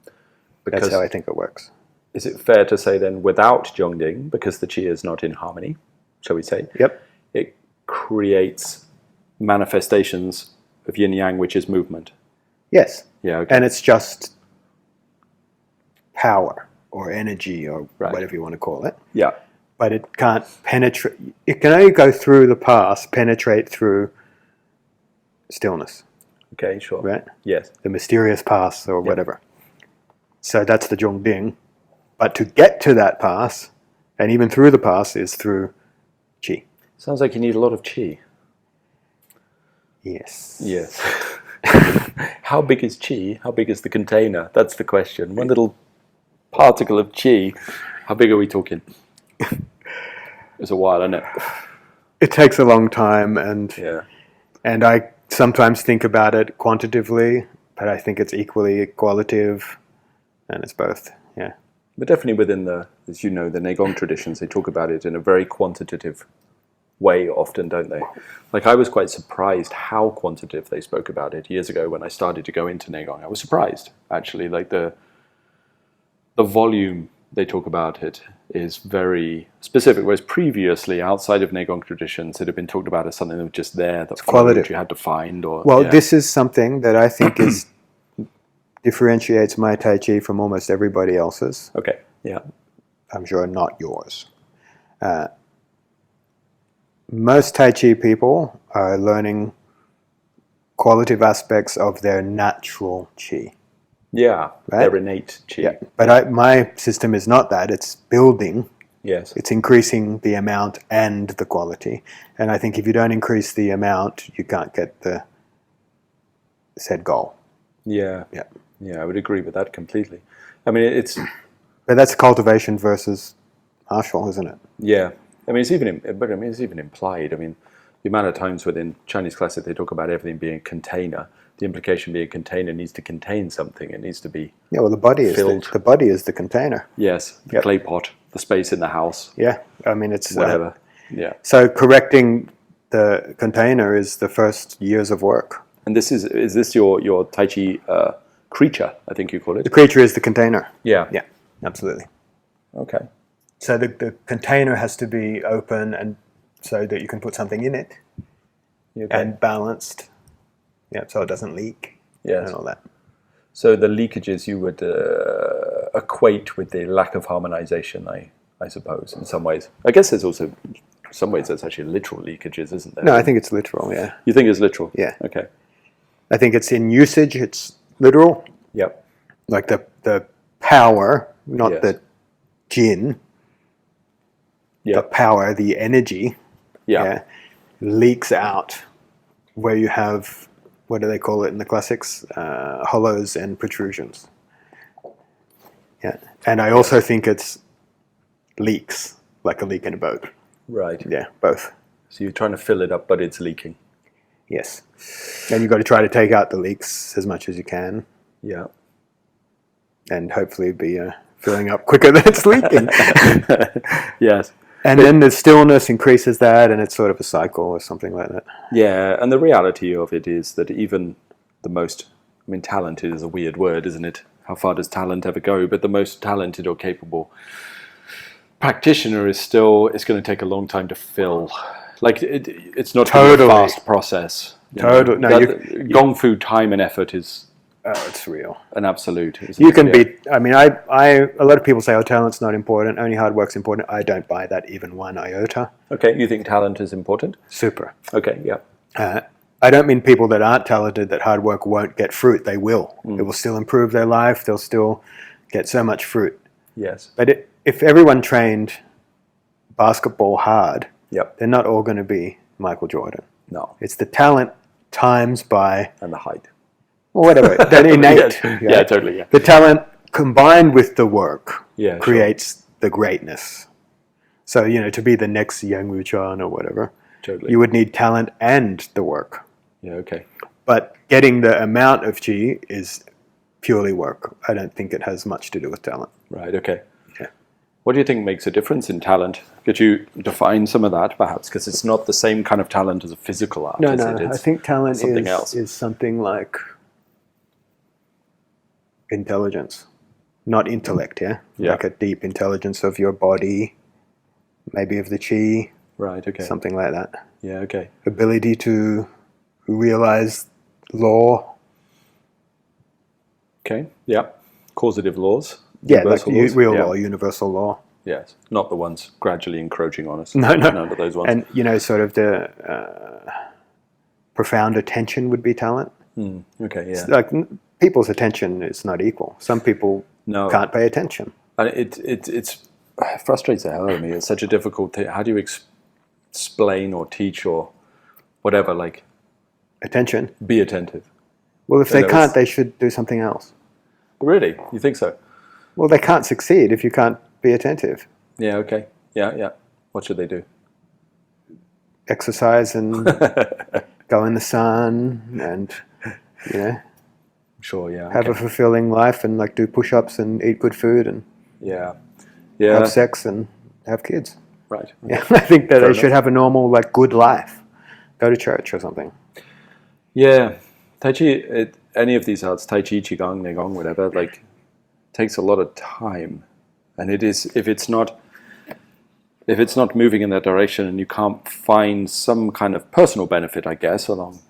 That's how I think it works. Is it fair to say then, without Zhongding, because the chi is not in harmony, shall we say? Yep. It creates manifestations of yin yang, which is movement. Yes. Yeah. Okay. And it's just power or energy or whatever you want to call it. Yeah. But it can't penetrate. It can only go through the past, penetrate through stillness. Okay, sure. Right? Yes. The mysterious pass or whatever. So that's the Zhongding. But to get to that pass, and even through the pass, is through chi. Sounds like you need a lot of chi. Yes. Yes. How big is chi? How big is the container? That's the question. One little particle of chi. How big are we talking? It's a while, isn't it? It takes a long time, and I sometimes think about it quantitatively, but I think it's equally qualitative, and it's both. Yeah. But definitely within as you know, the Neigong traditions, they talk about it in a very quantitative way often, don't they? Like, I was quite surprised how quantitative they spoke about it years ago when I started to go into Neigong. I was surprised, actually. Like, the volume they talk about it is very specific, whereas previously, outside of Neigong traditions, it had been talked about as something that was just there, that you had to find. This is something that I think differentiates my Tai Chi from almost everybody else's. Okay, yeah. I'm sure not yours. Most Tai Chi people are learning qualitative aspects of their natural Chi. Yeah, right? Their innate Chi. Yeah. But my system is not that. It's building. Yes. It's increasing the amount and the quality. And I think if you don't increase the amount, you can't get the said goal. Yeah. Yeah. Yeah, I would agree with that completely. I mean, But that's cultivation versus martial, isn't it? Yeah. I mean, it's even implied. I mean, the amount of times within Chinese classic they talk about everything being a container. The implication being a container needs to contain something. It needs to be the body filled. The body is the container. Yes, the clay pot, the space in the house. Yeah, I mean it's whatever. Yeah. So correcting the container is the first years of work. And is this your Tai Chi creature? I think you call it. The creature is the container. Yeah. Yeah, absolutely. Okay. So the container has to be open and so that you can put something in it and balanced. Yeah, so it doesn't leak. Yes. And all that. So the leakages you would equate with the lack of harmonization, I suppose, in some ways. I guess there's also, in some ways, there's actually literal leakages, isn't there? No, I think it's literal, yeah. You think it's literal? Yeah. Okay. I think it's in usage, it's literal. Yep. Like the power, not the Jin. The power, the energy, leaks out where you have, what do they call it in the classics? Hollows and protrusions. Yeah, and I also think it's leaks, like a leak in a boat. Right. Yeah, both. So you're trying to fill it up, but it's leaking. Yes. And you've got to try to take out the leaks as much as you can. Yeah. And hopefully be filling up quicker than it's leaking. Yes. And then the stillness increases that, and it's sort of a cycle or something like that. Yeah, and the reality of it is that even the most, I mean, talented is a weird word, isn't it? How far does talent ever go? But the most talented or capable practitioner is still, it's going to take a long time to fill. Like, it's not Totally. a fast process. Totally. No, Gong Fu time and effort is it's real. an absolute. You can be. I mean, a lot of people say, "Oh, talent's not important. Only hard work's important." I don't buy that even one iota. Okay, you think talent is important? Super. Okay, yeah. I don't mean people that aren't talented that hard work won't get fruit. They will. It will still improve their life. They'll still get so much fruit. Yes. But if everyone trained basketball hard, Yep. they're not all going to be Michael Jordan. No. It's the talent times by And the height. or whatever. That innate. Yeah, totally. Yeah. The talent combined with the work Yeah, creates the greatness. So, to be the next Yang Wuchan or whatever, Totally. you would need talent and the work. Yeah. Okay. But getting the amount of Qi is purely work. I don't think it has much to do with talent. Right. Okay. Yeah. What do you think makes a difference in talent? Could you define some of that, perhaps? Because it's not the same kind of talent as a physical art. No, is no. it? It's I think talent something else. is something like intelligence, not intellect. Yeah. Like a deep intelligence of your body, maybe of the Qi. Right. Okay. Something like that. Yeah. Okay. Ability to realize law. Okay. Yeah. Causative laws. Yeah, like Universal laws. real Yeah. law, universal law. Yes. Not the ones gradually encroaching on us. No. None of those ones. And, sort of the profound attention would be talent. Okay. Yeah. Like people's attention is not equal. Some people No. can't pay attention. And it frustrates the hell out of me. It's such a difficult thing. How do you explain or teach or whatever? Like, Attention. be attentive. Well, if they know, can't, it's- they should do something else. Really? You think so? Well, they can't succeed if you can't be attentive. Yeah. Okay. Yeah. Yeah. What should they do? Exercise and go in the sun and, Sure. Yeah. have a fulfilling life and like do push-ups and eat good food and Yeah. Yeah. have sex and have kids. Right. Yeah, I think that Fair they enough. should have a normal, like, good life. Go to church or something. Yeah. Tai Chi, any of these arts, Tai Chi, Qigong, Neigong, whatever, like, takes a lot of time. And it is, if it's not moving in that direction and you can't find some kind of personal benefit, I guess, along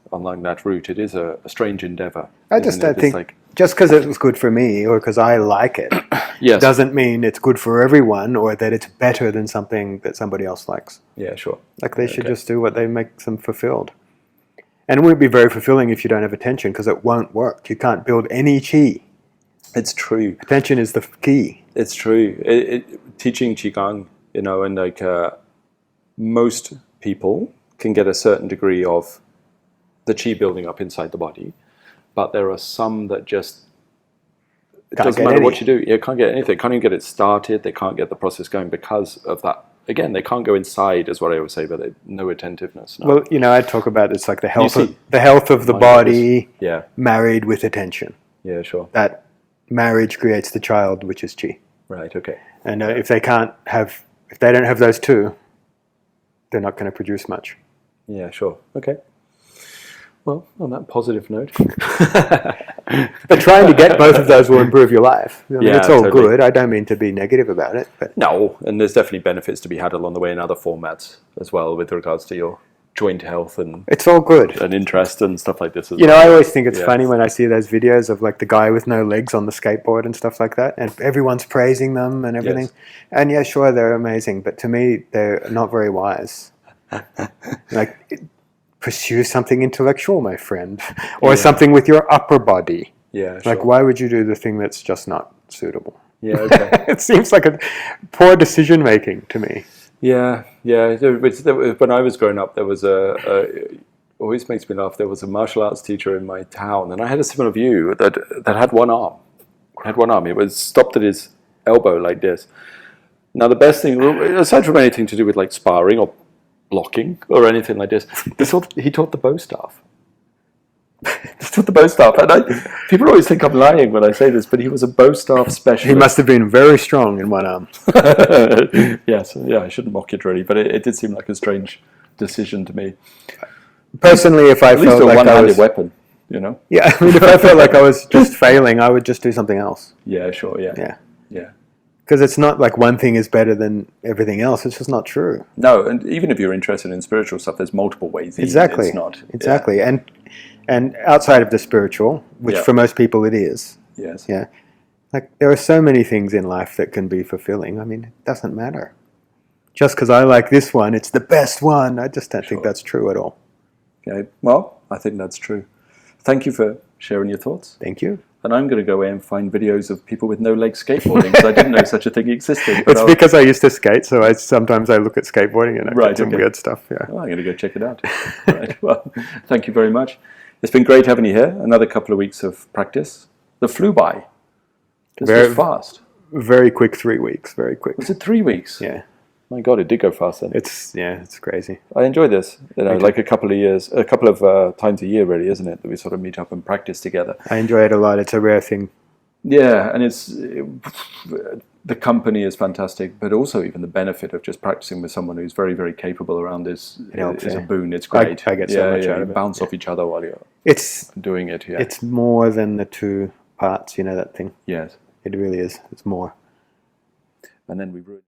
that route, it is a strange endeavor. I just isn't don't it? It's think, like, just because it was good for me or because I like it, yes. doesn't mean it's good for everyone or that it's better than something that somebody else likes. Yeah, sure. Like, they should just do what they makes them fulfilled. And it won't be very fulfilling if you don't have attention because it won't work. You can't build any Qi. It's true. Attention is the key. It's true. Teaching Qigong, and like most people can get a certain degree of the Qi building up inside the body, but there are some that just, it Can't doesn't get matter any. what you do. You can't get anything. Can't even get it started. They can't get the process going because of that. Again, they can't go inside, is what I always say, but no attentiveness. No. Well, I talk about it's like the health see- of the body Yeah, married with attention. yeah, sure. That marriage creates the child, which is Qi. Right, okay. And if they don't have those two, they're not going to produce much. Yeah, sure. Okay. Well, on that positive note. But trying to get both of those will improve your life. I mean, Yeah, it's all totally. good. I don't mean to be negative about it, but No, and there's definitely benefits to be had along the way in other formats as well with regards to your joint health and it's all good. interest and stuff like this as I well. always think it's Yeah. funny when I see those videos of like the guy with no legs on the skateboard and stuff like that, and everyone's praising them and everything. Yes. And yeah, sure, they're amazing, but to me, they're not very wise. Like, pursue something intellectual, my friend, or something with your upper body. Yeah, sure. Like, why would you do the thing that's just not suitable? Yeah, okay. It seems like a poor decision making to me. Yeah. When I was growing up, there was always makes me laugh. There was a martial arts teacher in my town, and I had a similar view that had one arm. It was stopped at his elbow like this. Now, the best thing, aside from anything to do with like sparring or blocking or anything like this, he taught the bow staff. That's what the bow staff. And people always think I'm lying when I say this, but he was a bow staff specialist. He must have been very strong in one arm. Yes, yeah, I shouldn't mock it really, but it did seem like a strange decision to me. Personally, if I At least felt a like I one-handed was, weapon, you know. yeah, I mean, if I felt like I was just failing, I would just do something else. Yeah, sure, yeah, Yeah, yeah. because it's not like one thing is better than everything else. It's just not true. No, and even if you're interested in spiritual stuff, there's multiple ways. Exactly. It's not Exactly, and outside of the spiritual, which Yeah. for most people it is. Yes. Yeah, like there are so many things in life that can be fulfilling. I mean, it doesn't matter. Just because I like this one, it's the best one. I just don't think that's true at all. Okay. Well, I think that's true. Thank you for sharing your thoughts. Thank you. And I'm going to go away and find videos of people with no legs skateboarding because I didn't know such a thing existed. It's because I used to skate, so sometimes I look at skateboarding and I Right, get some okay. weird stuff. Yeah. Oh, I'm going to go check it out. Right. Well, thank you very much. It's been great having you here. Another couple of weeks of practice. The flew by. This was fast. Very quick 3 weeks. Very quick. Was it 3 weeks? Yeah. My God, it did go fast then. It's crazy. I enjoy this. You know, like a couple of times a year, really, isn't it? That we sort of meet up and practice together. I enjoy it a lot. It's a rare thing. Yeah, and the company is fantastic, but also even the benefit of just practicing with someone who's very, very capable around is a boon. It's great. I get so much out of it. Bounce off each other while you're doing it. Yeah, it's more than the two parts. You know that thing. Yes, It really is. It's more. And then we ruined.